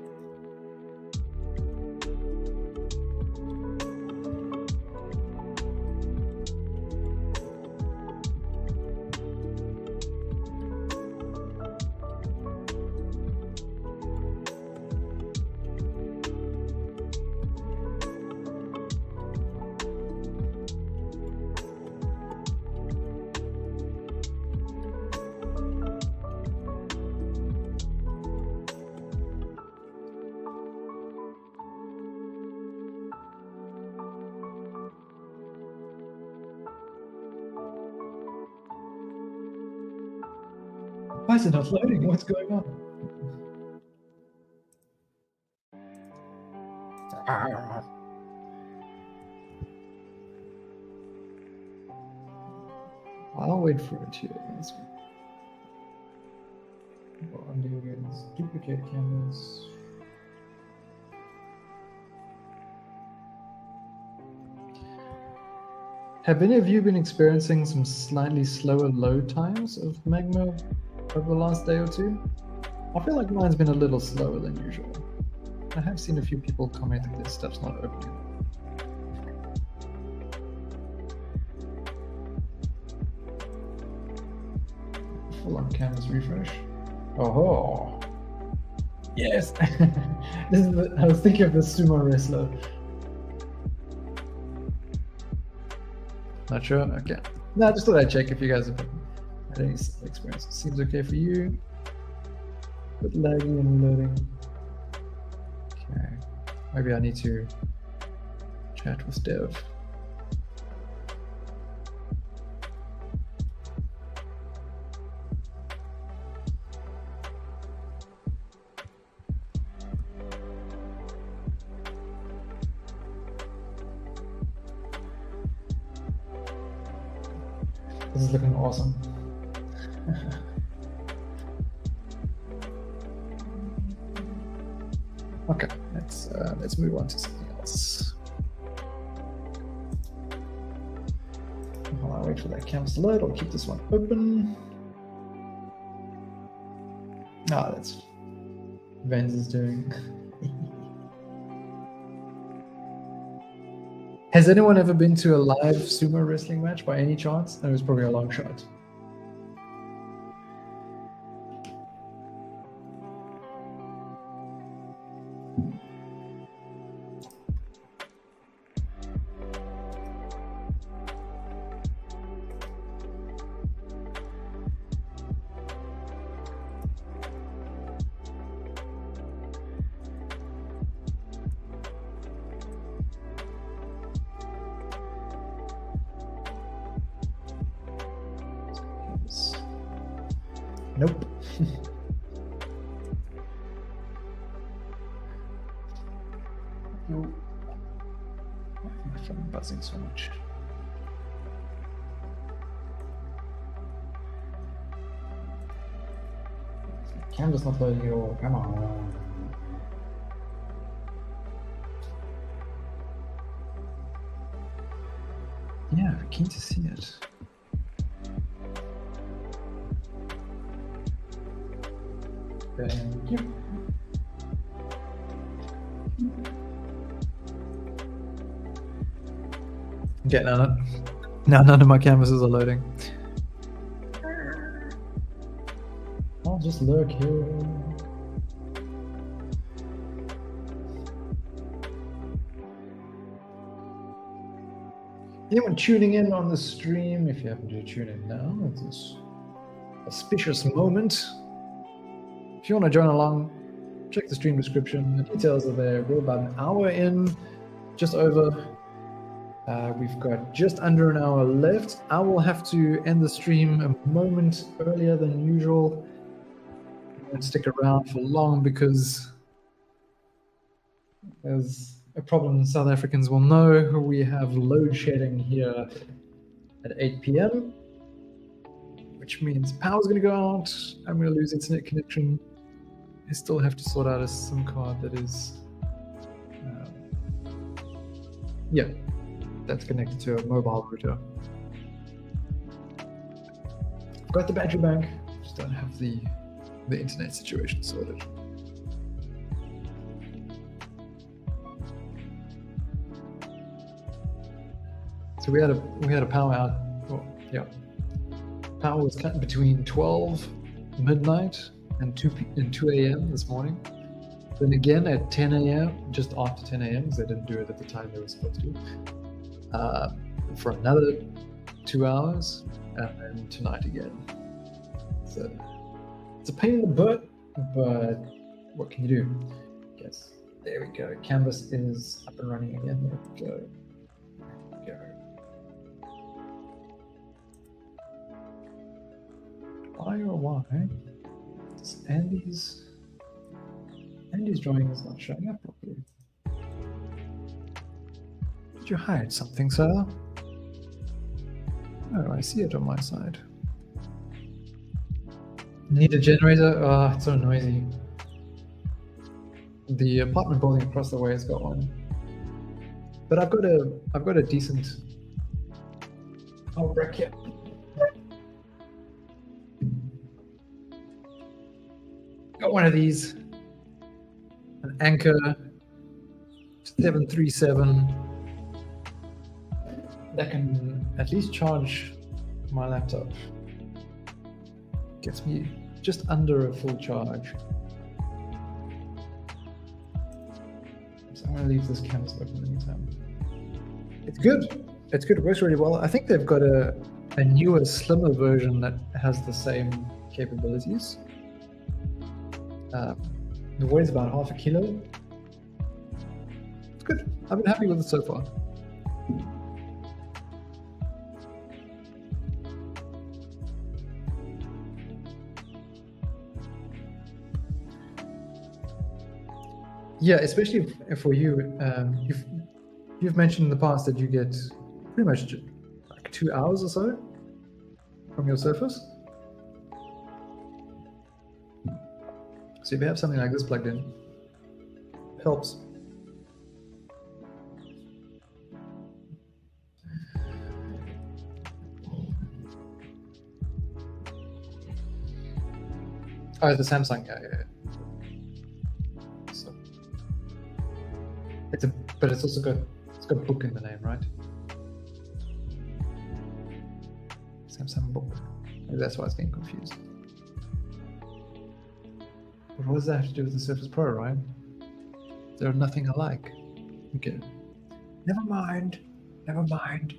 Why is it not loading? What's going on? I'll wait for it here. Undo against duplicate canvas. Have any of you been experiencing some slightly slower load times of Magma over the last day or two? I feel like mine's been a little slower than usual. I have seen a few people comment that their stuff's not opening. Full on canvas refresh. Oh, yes. This is I was thinking of the sumo wrestler. Not sure. Okay. No, I just thought I'd check if you guys have had any experience. Seems okay for you. Bit laggy and loading. Okay. Maybe I need to chat with Dev. This is looking awesome. Okay, let's move on to something else. While I wait for that canvas to load, I'll keep this one open. Ah, that's Vens is doing. Has anyone ever been to a live sumo wrestling match by any chance? That was probably a long shot. Nope. Nope. Why am I phone buzzing so much? Camera's not loading at all. Come on. Yeah, keen to see it. Thank you. Okay, now none of my canvases are loading. I'll just lurk here. Anyone tuning in on the stream, if you happen to tune in now, it's this auspicious moment. If you want to join along, check the stream description. The details are there. We're about an hour in, just over. We've got just under an hour left. I will have to end the stream a moment earlier than usual. I won't stick around for long because there's a problem South Africans will know. We have load shedding here at 8 p.m., which means power's going to go out. I'm going to lose internet connection. I still have to sort out a SIM card that is, yeah, that's connected to a mobile router. I've got the battery bank, just don't have the internet situation sorted. So we had a power out. Oh, yeah, power was cut between 12 midnight and 2 a.m. this morning. Then again at 10 a.m., just after 10 a.m., because they didn't do it at the time they were supposed to, for another 2 hours, and then tonight again. So it's a pain in the butt, but what can you do? Yes, there we go. Canvas is up and running again. There we go. There we go. Why or why? Andy's drawing is not showing up properly. Did you hide something, sir? Oh, I see it on my side. Need a generator? Ah, it's so noisy. The apartment building across the way has got one. But I've got a decent brick here. Got one of these. An Anchor 737 that can at least charge my laptop. Gets me just under a full charge. So I'm going to leave this canvas open in the meantime. It's good. It's good. It works really well. I think they've got a newer, slimmer version that has the same capabilities. It weighs about half a kilo. It's good. I've been happy with it so far. Yeah, especially for you. You've mentioned in the past that you get pretty much like 2 hours or so from your Surface. So if you have something like this plugged in, it helps. Oh, the Samsung, yeah. So but it's also got book in the name, right? Samsung book. Maybe that's why it's getting confused. But what does that have to do with the Surface Pro, right? They're nothing alike. Okay. Never mind. Never mind.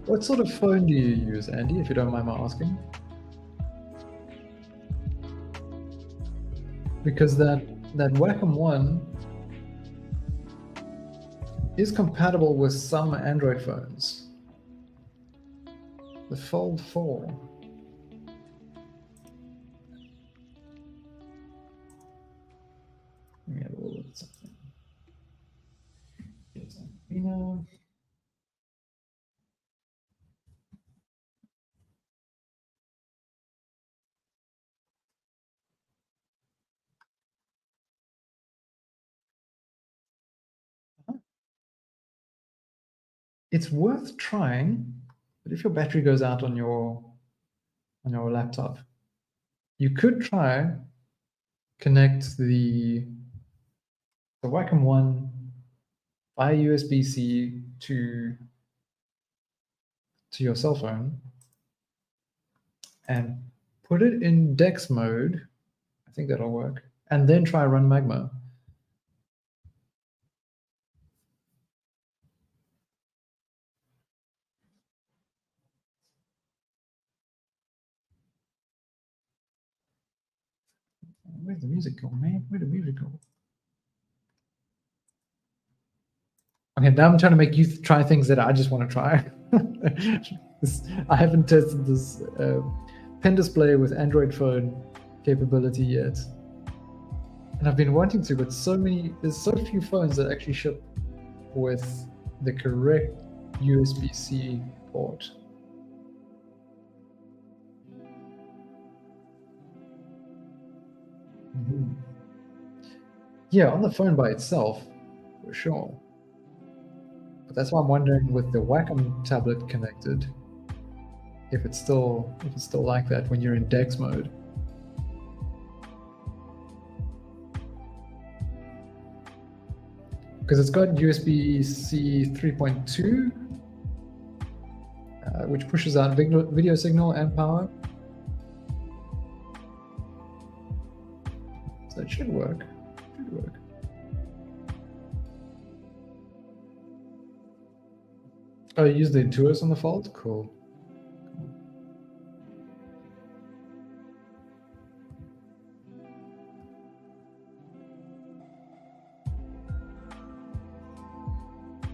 What sort of phone do you use, Andy, if you don't mind my asking? Because that Wacom One is compatible with some Android phones. The Fold 4. Let me have a look at something. It's worth trying, but if your battery goes out on your laptop, you could try connect the Wacom One via USB-C to your cell phone and put it in DeX mode. I think that'll work. And then try run Magma. Where's the music go, man? Where'd the music go? Okay, now I'm trying to make you try things that I just want to try. I haven't tested this pen display with Android phone capability yet. And I've been wanting to, but there's so few phones that actually ship with the correct USB-C port. Mm-hmm. Yeah, on the phone by itself, for sure. But that's why I'm wondering with the Wacom tablet connected, if it's still like that when you're in DeX mode. Because it's got USB-C 3.2, which pushes out video signal and power. So it should work. Oh, you use the intuos on the fold? Cool.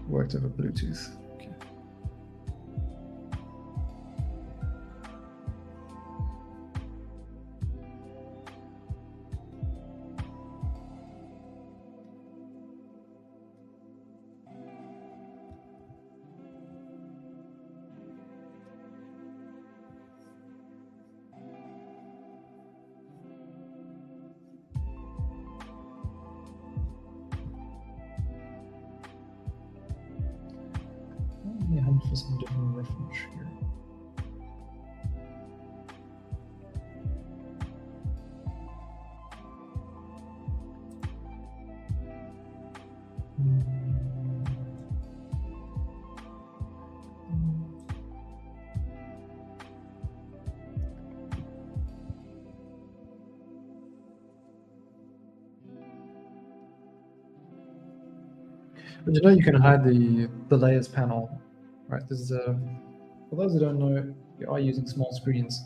Worked over Bluetooth. Okay. Let me hunt for some different reference here. But you know you can hide the layers panel, right? This is for those who don't know, you are using small screens.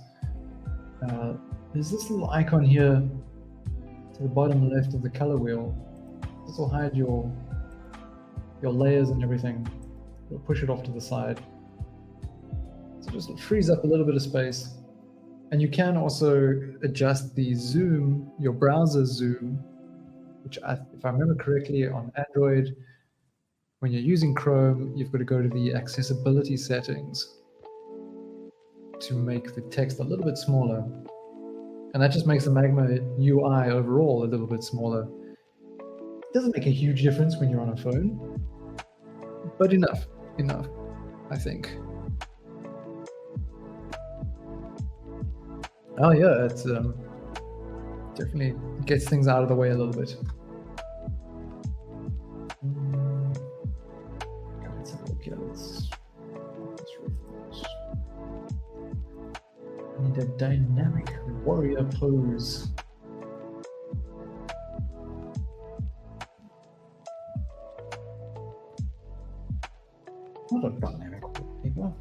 There's this little icon here to the bottom left of the color wheel. This will hide your layers and everything. It'll push it off to the side. So just frees up a little bit of space. And you can also adjust the zoom, your browser zoom, which if I remember correctly on Android, when you're using Chrome, you've got to go to the accessibility settings to make the text a little bit smaller. And that just makes the Magma UI overall a little bit smaller. It doesn't make a huge difference when you're on a phone, but enough, I think. Oh yeah, it's definitely gets things out of the way a little bit. Let's have a look here. Let's refresh. I need a dynamic warrior pose. Not a dynamic wallpaper.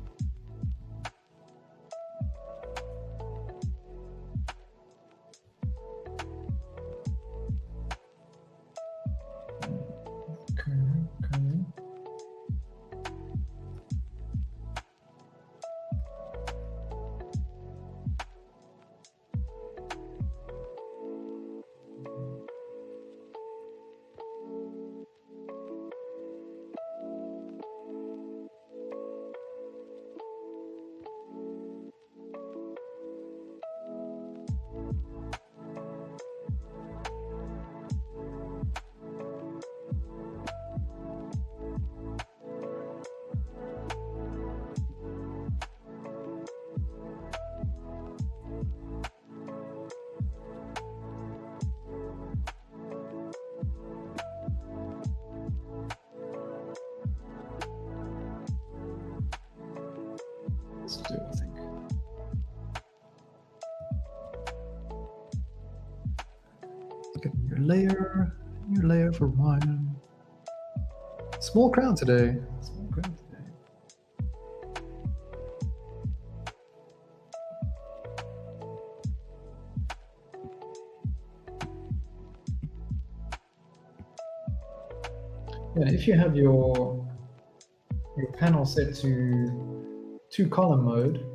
Let's do it, I think. Look at your layer for Ryan. Small crowd today. Small crowd today. Yeah, if you have your panel set to 2-column mode,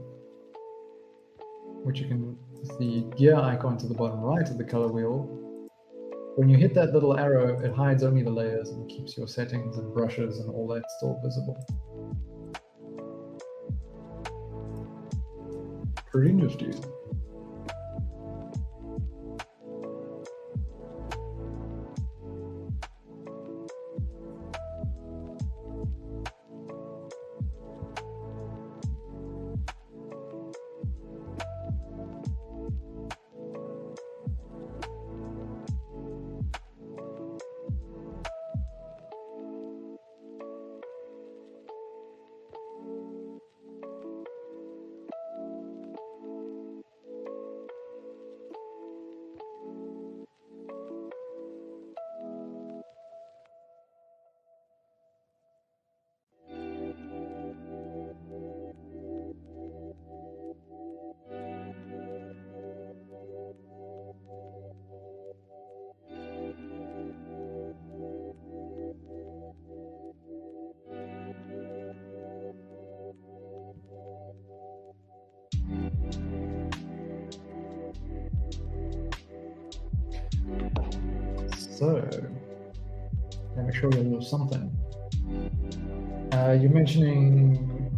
which you can with the gear icon to the bottom right of the color wheel, when you hit that little arrow, it hides only the layers and keeps your settings and brushes and all that still visible. Pretty nifty. So let me show you a little something. You're mentioning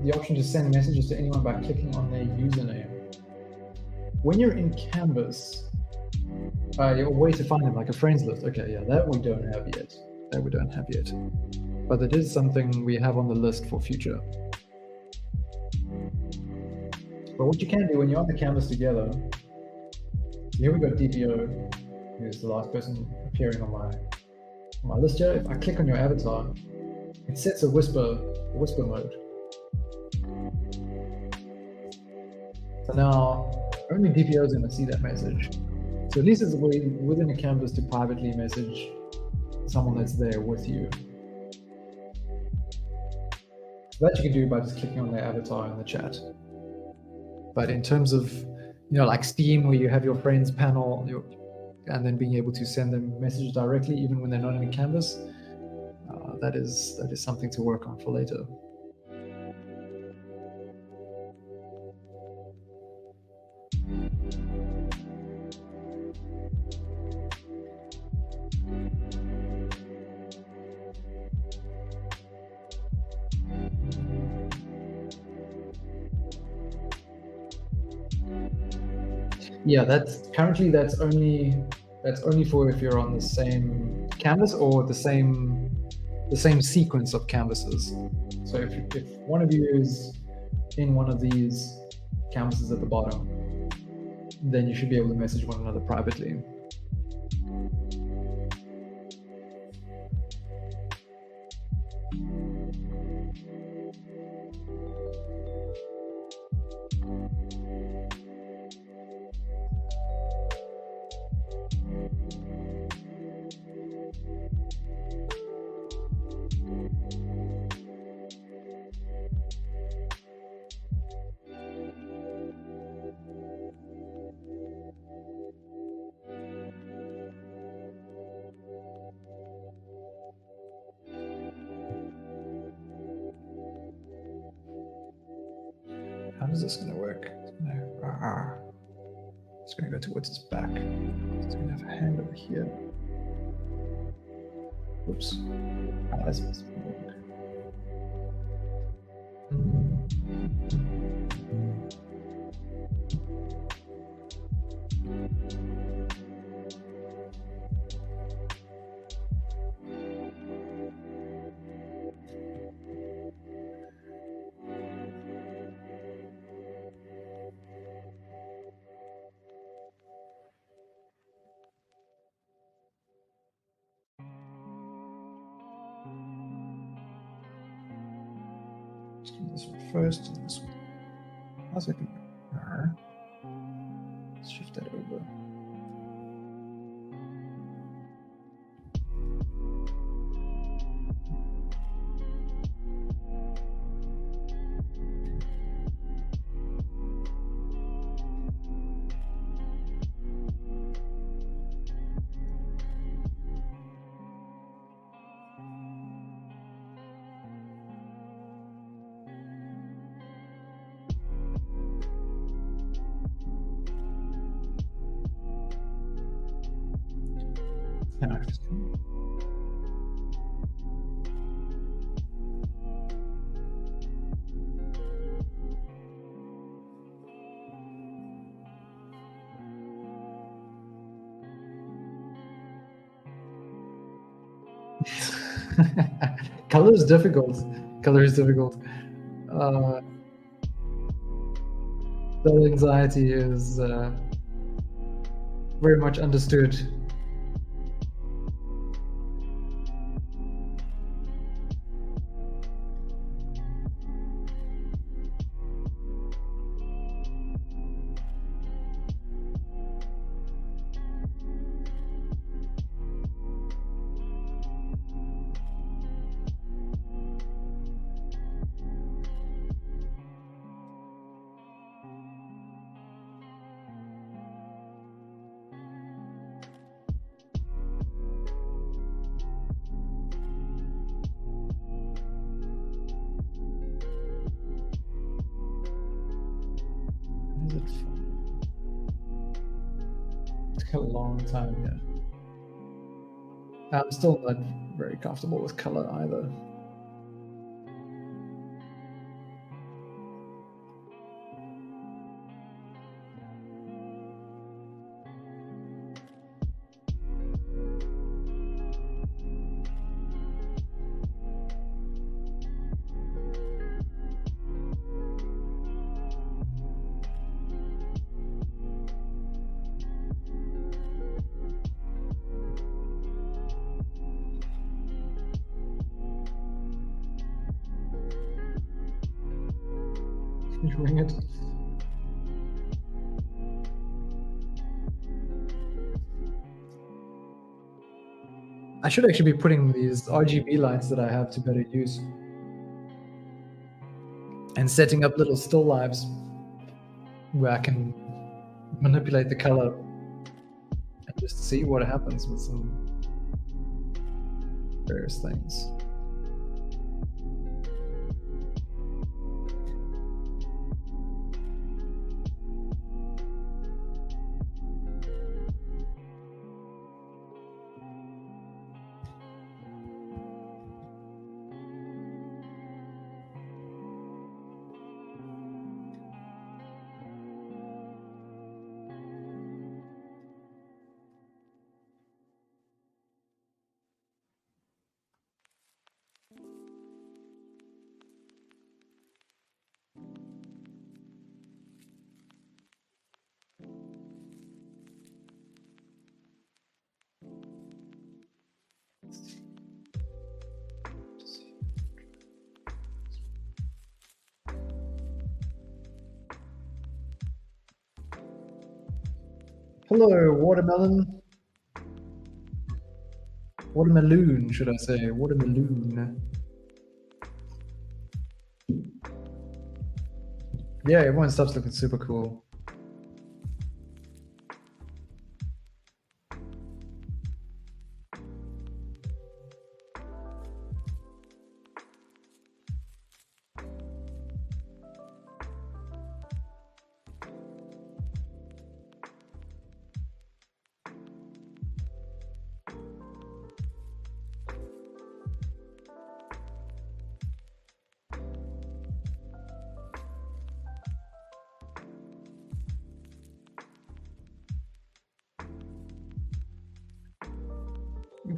the option to send messages to anyone by clicking on their username. When you're in Canvas, a way to find them, like a friends list. Okay, yeah, that we don't have yet. But it is something we have on the list for future. But what you can do when you're on the canvas together, here we've got DPO, who's the last person appearing on my list here. If I click on your avatar, it sets a whisper mode. So now only DPO is going to see that message. So at least it's a way within a canvas to privately message someone that's there with you. So that you can do by just clicking on their avatar in the chat. But in terms of, like Steam, where you have your friends panel, and then being able to send them messages directly, even when they're not in a canvas, that is something to work on for later. Yeah, that's only for if you're on the same canvas or the same sequence of canvases. So if one of you is in one of these canvases at the bottom, then you should be able to message one another privately. How is this going to work? It's going to go towards its back. It's going to have a hand over here. Oops. That's supposed to work. This one first, and this one. How's it going? Let's shift that over. Color is difficult. The anxiety is very much understood. It took a long time, yeah. I'm still not very comfortable with color either. Ring it. I should actually be putting these RGB lights that I have to better use and setting up little still lives where I can manipulate the color and just see what happens with some various things. Hello, watermelon. Watermelon, should I say? Watermelon. Yeah, everyone's stuff's looking super cool.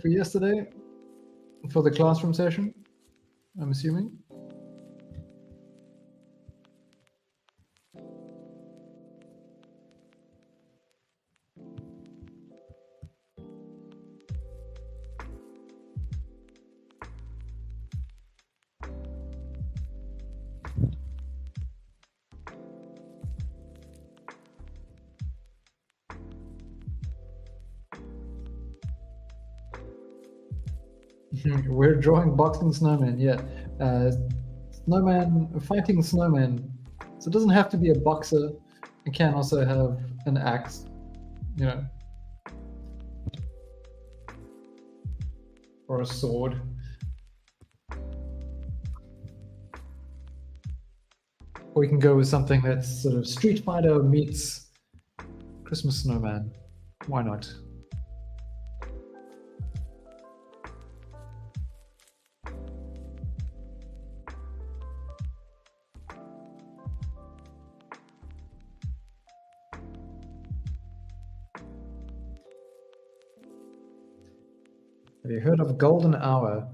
For yesterday, for the classroom session, I'm assuming. We're drawing boxing snowmen, yeah. Snowman, fighting snowmen. So it doesn't have to be a boxer. It can also have an axe, you know, or a sword. Or we can go with something that's sort of Street Fighter meets Christmas snowman. Why not? Have you heard of golden hour?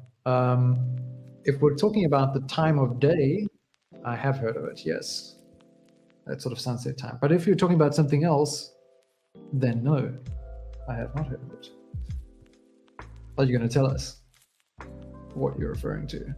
If we're talking about the time of day, I have heard of it, yes. That sort of sunset time. But if you're talking about something else, then no, I have not heard of it. Are you going to tell us what you're referring to?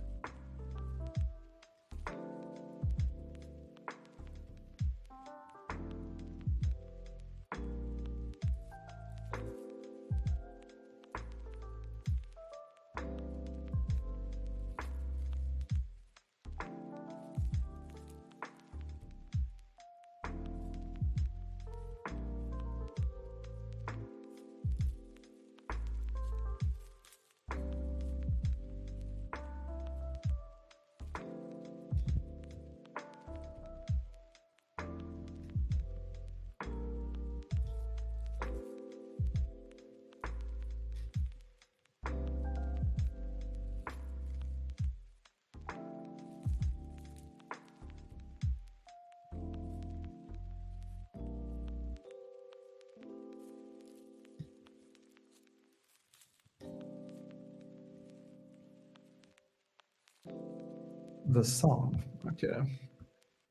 the song. Okay.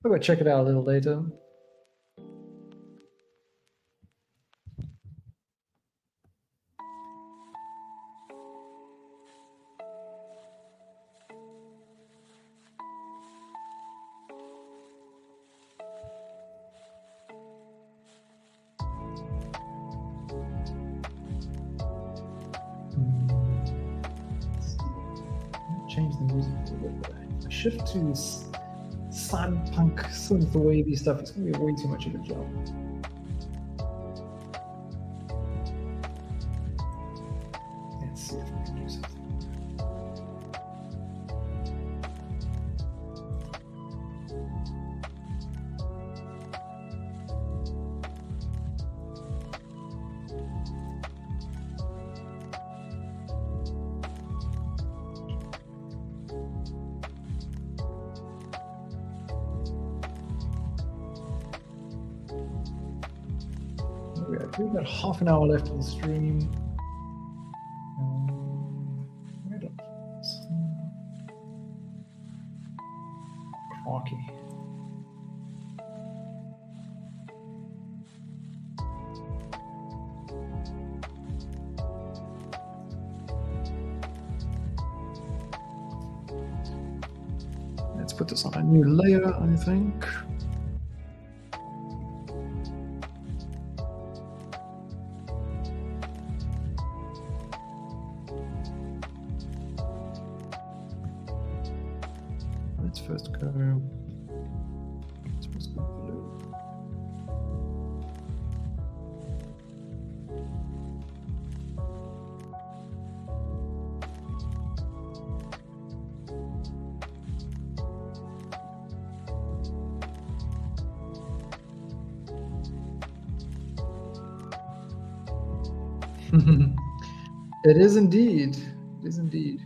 I'll go check it out a little later. Change the music a little bit. I shift to cyberpunk synth wavy stuff. It's gonna be way too much of a job. Let's see if we can do something. We've got half an hour left of the stream. Crikey. Let's put this on a new layer, I think. First go. Let's first go blue. It is indeed. It is indeed.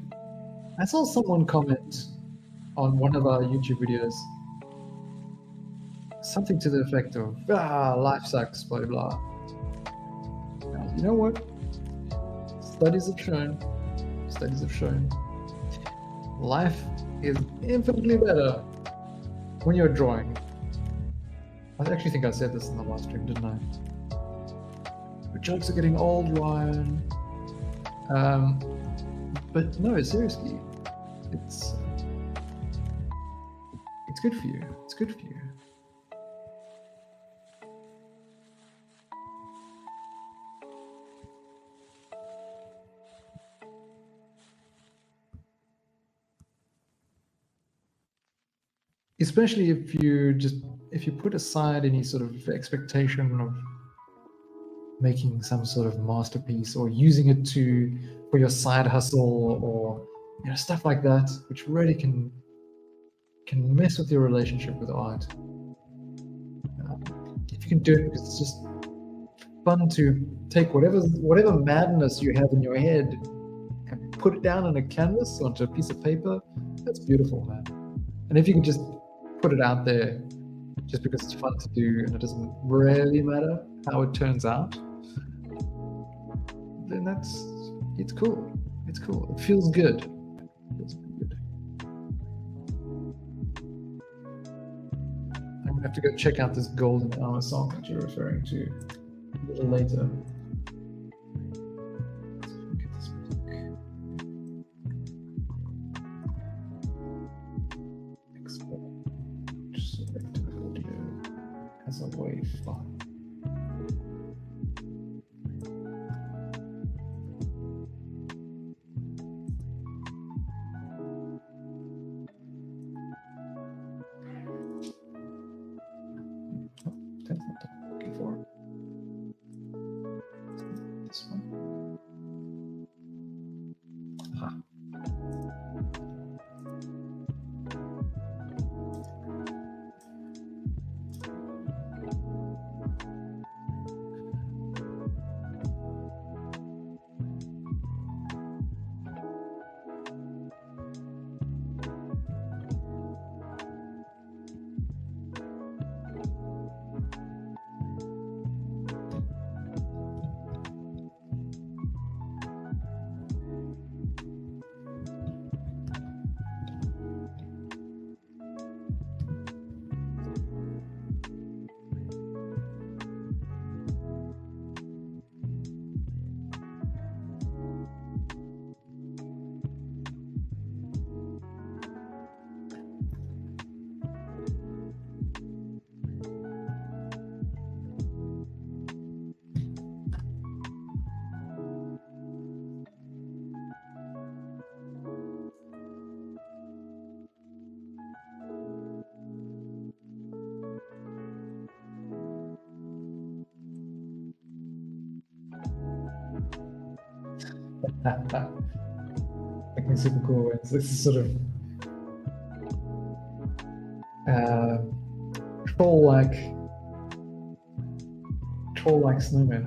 I saw someone comment on one of our YouTube videos, something to the effect of, life sucks, blah, blah. Now, you know what? Studies have shown, life is infinitely better when you're drawing. I actually think I said this in the last stream, didn't I? The jokes are getting old, Ryan. But no, seriously, it's good for you. It's good for you. Especially if you put aside any sort of expectation of making some sort of masterpiece or using it for your side hustle or stuff like that, which really can mess with your relationship with art. If you can do it because it's just fun to take whatever madness you have in your head and put it down on a canvas onto a piece of paper, that's beautiful, man. And if you can just put it out there just because it's fun to do and it doesn't really matter how it turns out, then it's cool. It's cool. It feels good. I'm gonna have to go check out this golden hour song that you're referring to a little later. Export select audio as a WAV file. That's not what I'm looking for. This one. Aha. Making super cool. This is sort of troll-like snowman.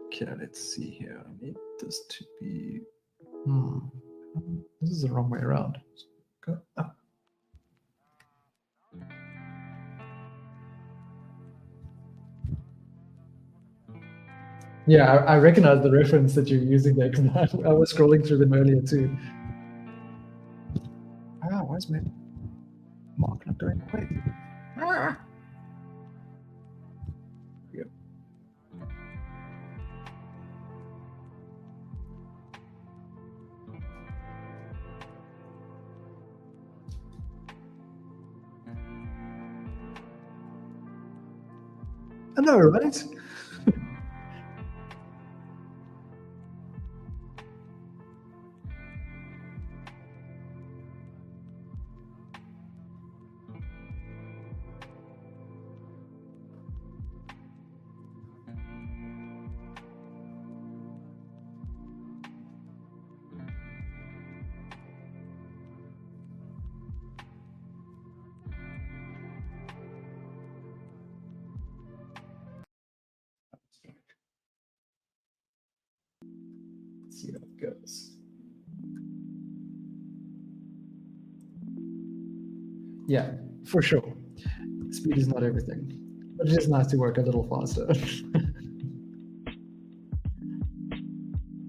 Okay, let's see here. I need this to be. This is the wrong way around. Go up. Yeah, I recognize the reference that you're using there because I was scrolling through them earlier too. Ah, why is my mark not going away? Ah. Yep. I know, right? Let's see how it goes. Yeah, for sure. Speed is not everything, but it is nice to work a little faster.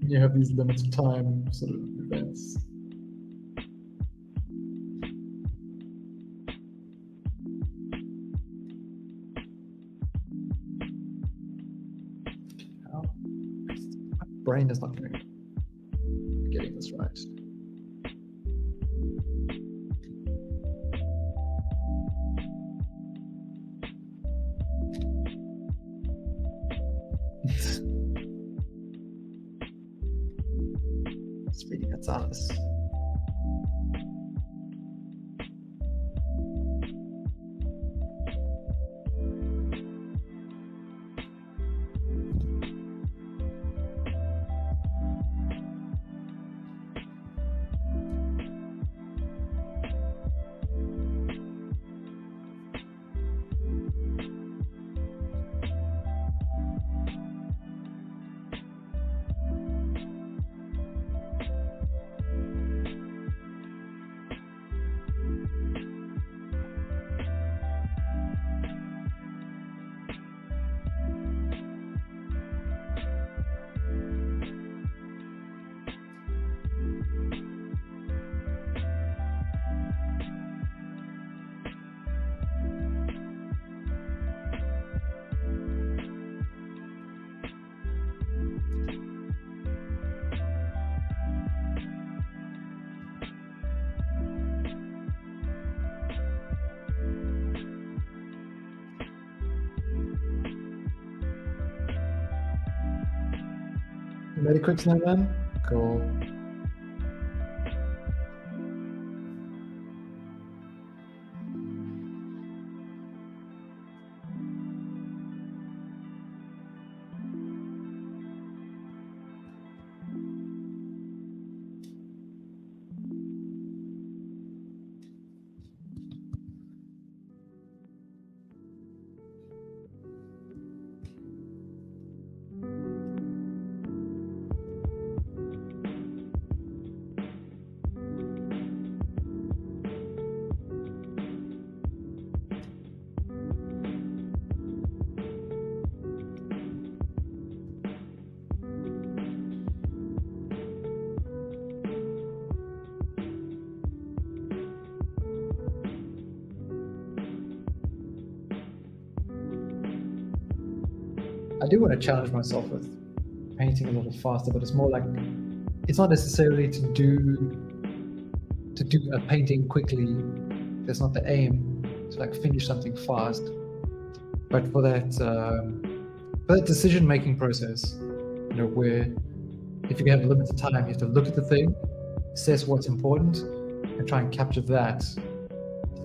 You have these limited time sort of events. Oh, my brain is not getting this right. Speedy Gonzalez. You made a quick snowman? Cool. I do want to challenge myself with painting a little faster, but it's more like, it's not necessarily to do a painting quickly. That's not the aim, to like finish something fast. but for that decision-making process, you know, where if you have limited time, you have to look at the thing, assess what's important, and try and capture that,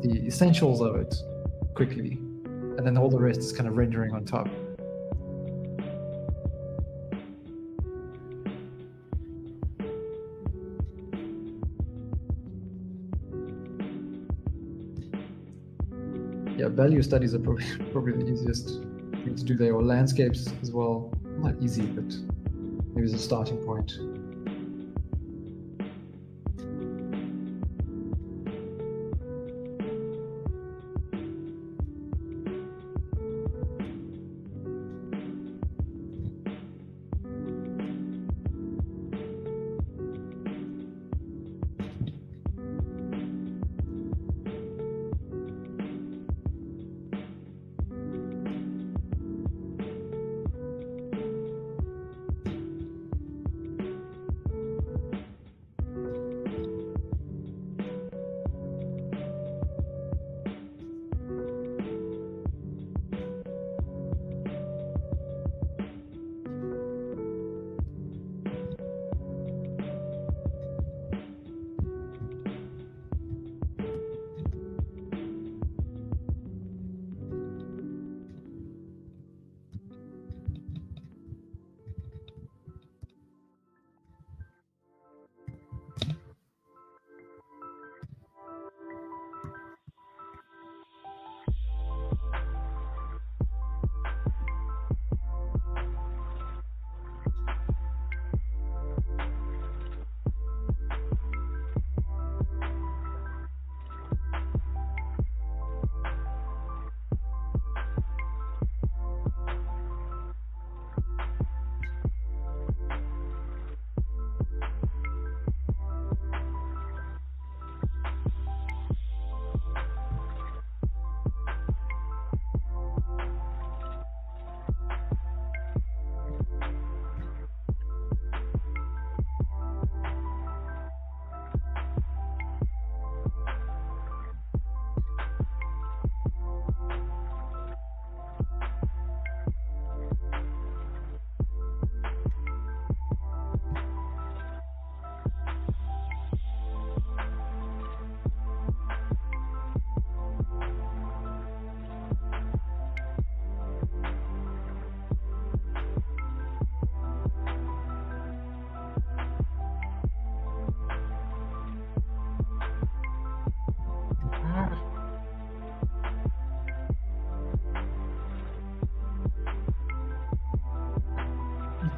the essentials of it, quickly, and then all the rest is kind of rendering on top. Yeah, value studies are probably the easiest thing to do there, or landscapes as well. Not easy, but maybe it's a starting point.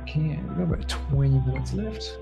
Okay, we've got about 20 minutes left.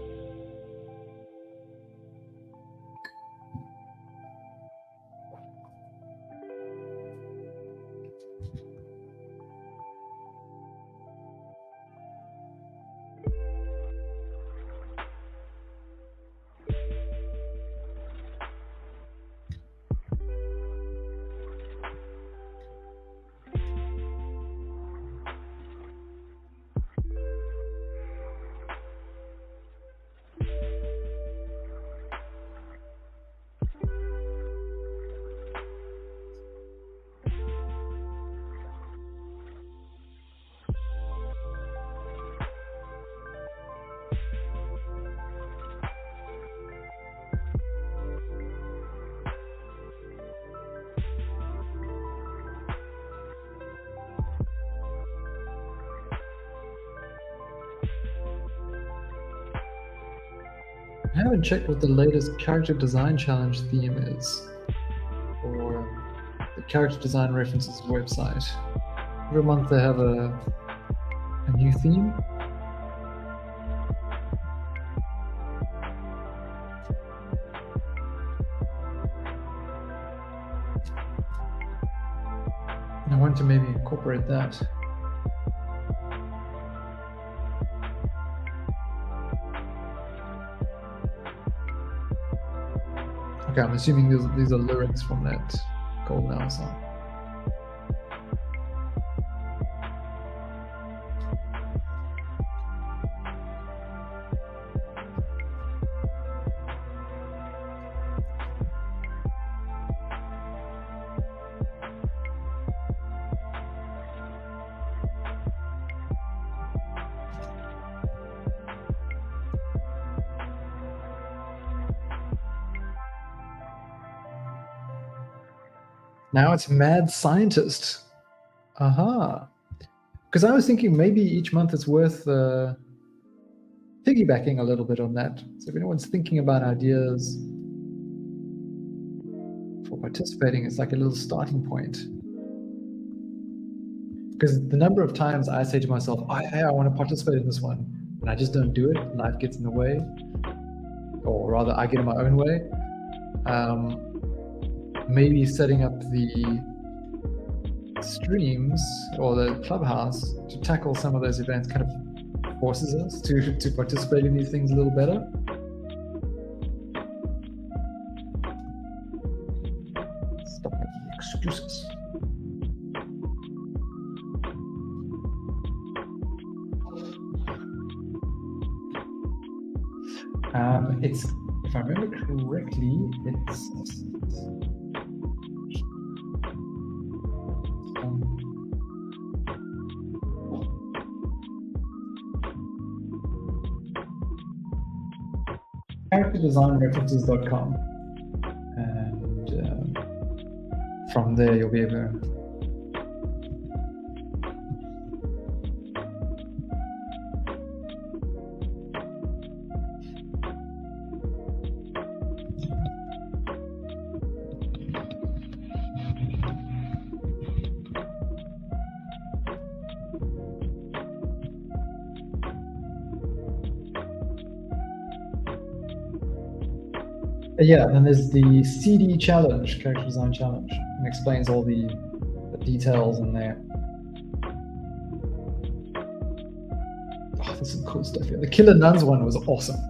I haven't checked what the latest character design challenge theme is, or the character design references website. Every month they have a new theme. I want to maybe incorporate that. Okay, I'm assuming these are lyrics from that Cold Now song. Now it's mad scientist. Aha. Because I was thinking maybe each month it's worth piggybacking a little bit on that. So if anyone's thinking about ideas for participating, it's like a little starting point. Because the number of times I say to myself, oh, hey, I want to participate in this one, and I just don't do it, life gets in the way, or rather I get in my own way. Maybe setting up the streams or the clubhouse to tackle some of those events kind of forces us to participate in these things a little better. Stop making excuses. It's, if I remember correctly, it's characterdesignreferences.com, and from there you'll be able to yeah, and there's the CD challenge, character design challenge, and explains all the details in there. Oh, there's some cool stuff here. The Killer Nuns one was awesome.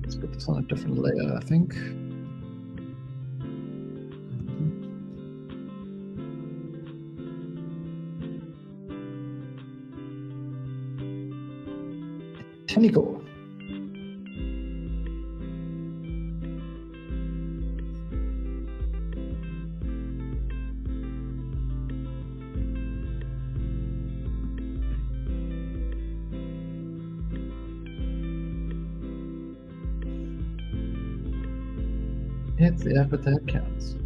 Let's put this on a different layer, I think. Tentacle. It's the effort that counts.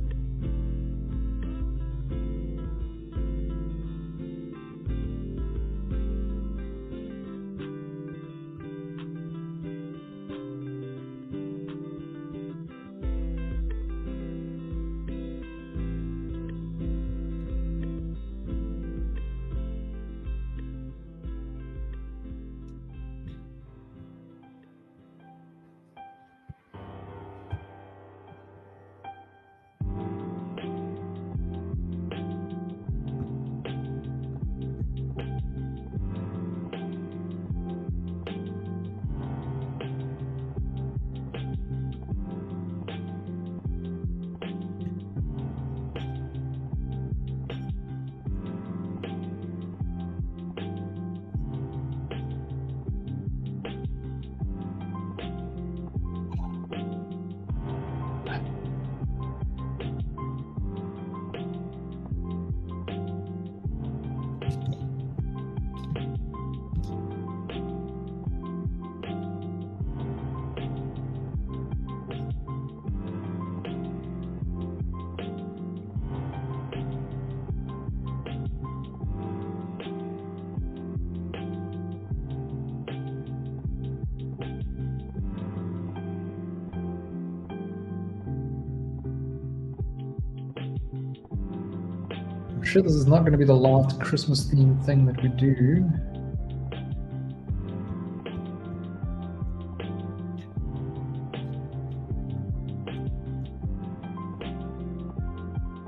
sure this is not going to be the last Christmas themed thing that we do.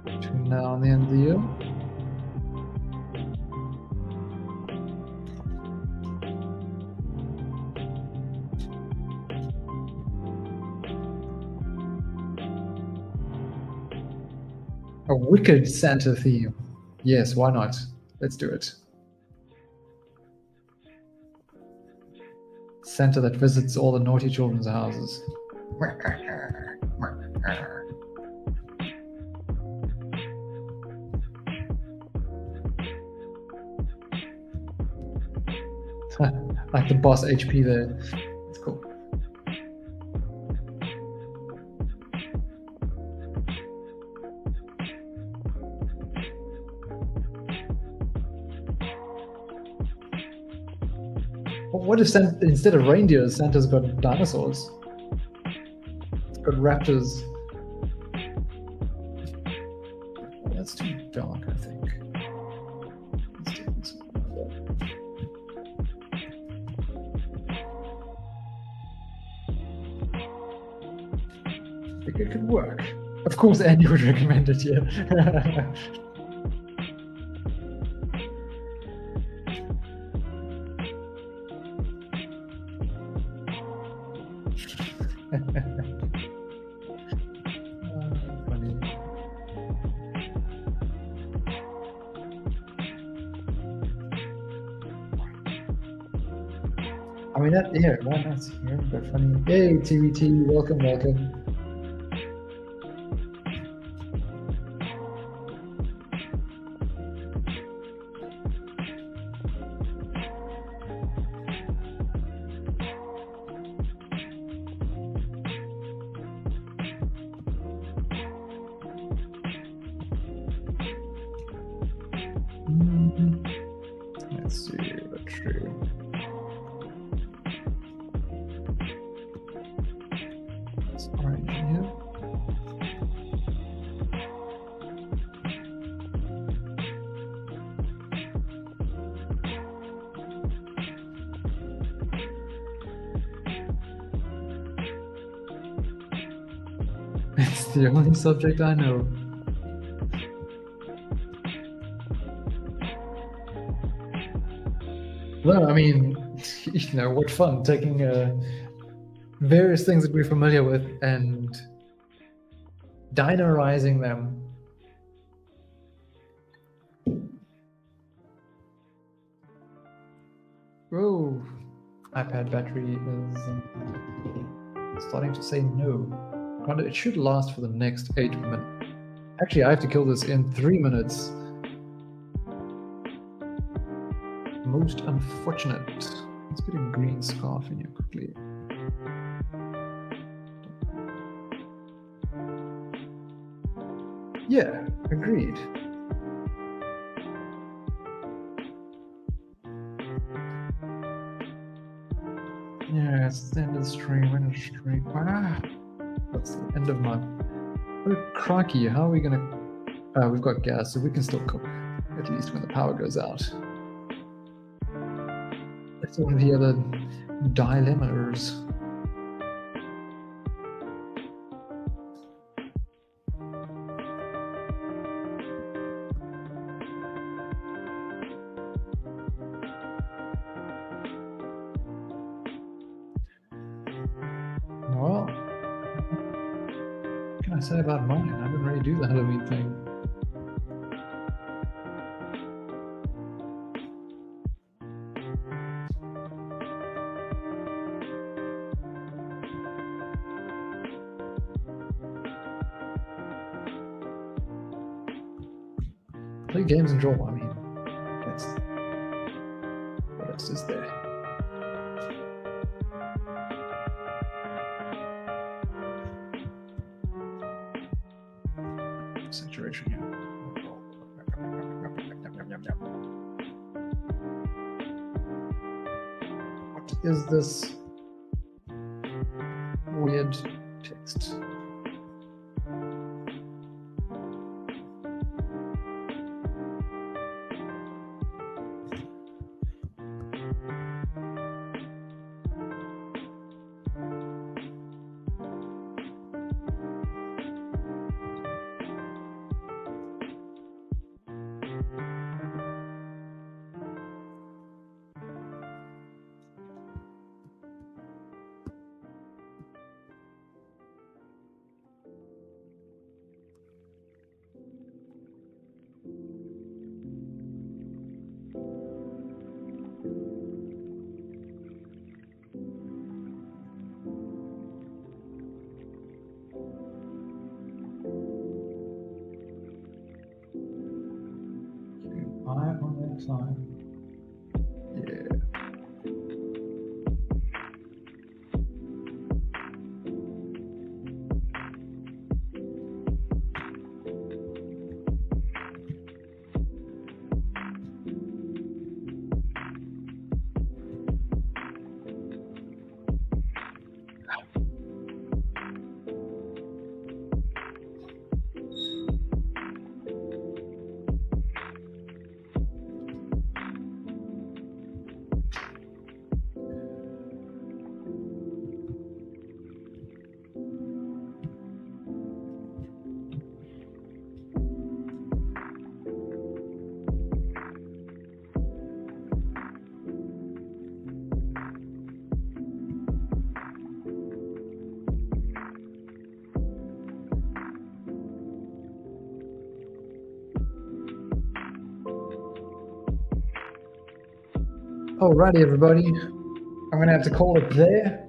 Between now and the end of the year. A wicked Santa theme. Yes, why not? Let's do it. Santa that visits all the naughty children's houses. Like the boss HP there. It's cool. What if Santa, instead of reindeers, Santa's got dinosaurs? It's got raptors. That's too dark, I think. Let's do this one. I think it could work. Of course, Andy would recommend it, yeah. Funny. I mean, that, yeah, why not? Yeah, but funny. Hey, TVT, welcome, welcome. Let's see, the true. It's orange here. It's the only subject I know. No, I mean, you know, what fun taking various things that we're familiar with and dinorizing them. Oh, iPad battery is starting to say no. Granted, it should last for the next 8 minutes. Actually, I have to kill this in 3 minutes. Most unfortunate. Let's get a green scarf in here quickly. Yeah, agreed. Yeah, it's the end of the stream, end of the stream. Ah, that's the end of my... Oh, crikey, how are we gonna... we've got gas, so we can still cook, at least when the power goes out. That's one of the other dilemmas. Well, what can I say about mine? I didn't really do the Halloween thing. Play games and draw. I mean, that's what else is there? Saturation here. What is this weird text? time. Yeah. Alrighty, everybody. I'm gonna have to call it there.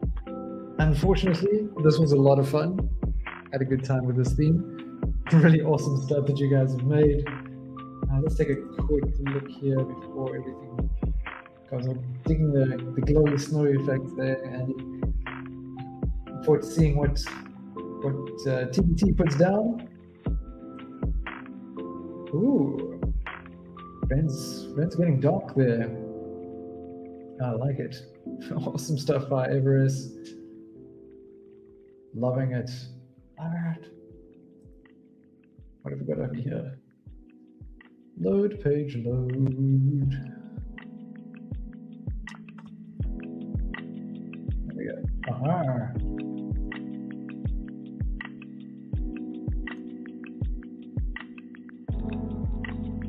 Unfortunately, this was a lot of fun. Had a good time with this theme. Really awesome stuff that you guys have made. Let's take a quick look here before everything goes on. Digging the glowy snow effect there, and look forward to seeing what TBT puts down. Ooh, Ben's getting dark there. I like it. Awesome stuff by Everest. Loving it. All right. What have we got up here? Load page, load. There we go. Aha.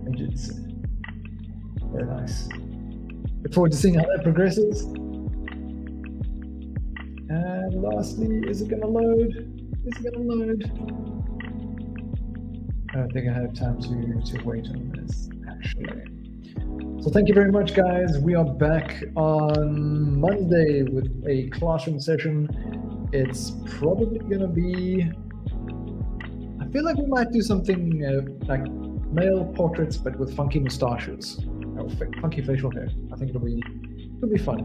Pages. Very nice. Look forward to seeing how that progresses. And lastly, is it going to load? Is it going to load? I don't think I have time to wait on this, actually. So thank you very much, guys. We are back on Monday with a classroom session. It's probably going to be... I feel like we might do something like male portraits, but with funky moustaches. Or funky facial hair. I think it'll be fun.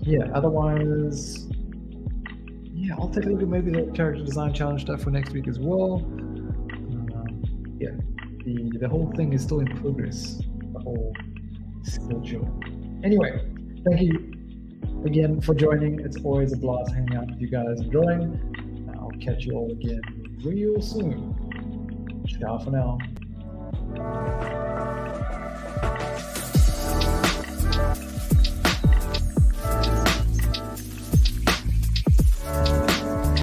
Yeah, otherwise, yeah, I'll take a look at maybe the character design challenge stuff for next week as well. Yeah, the whole thing is still in progress, the whole schedule. Anyway, thank you again for joining. It's always a blast hanging out with you guys and enjoying. I'll catch you all again real soon. Ciao for now.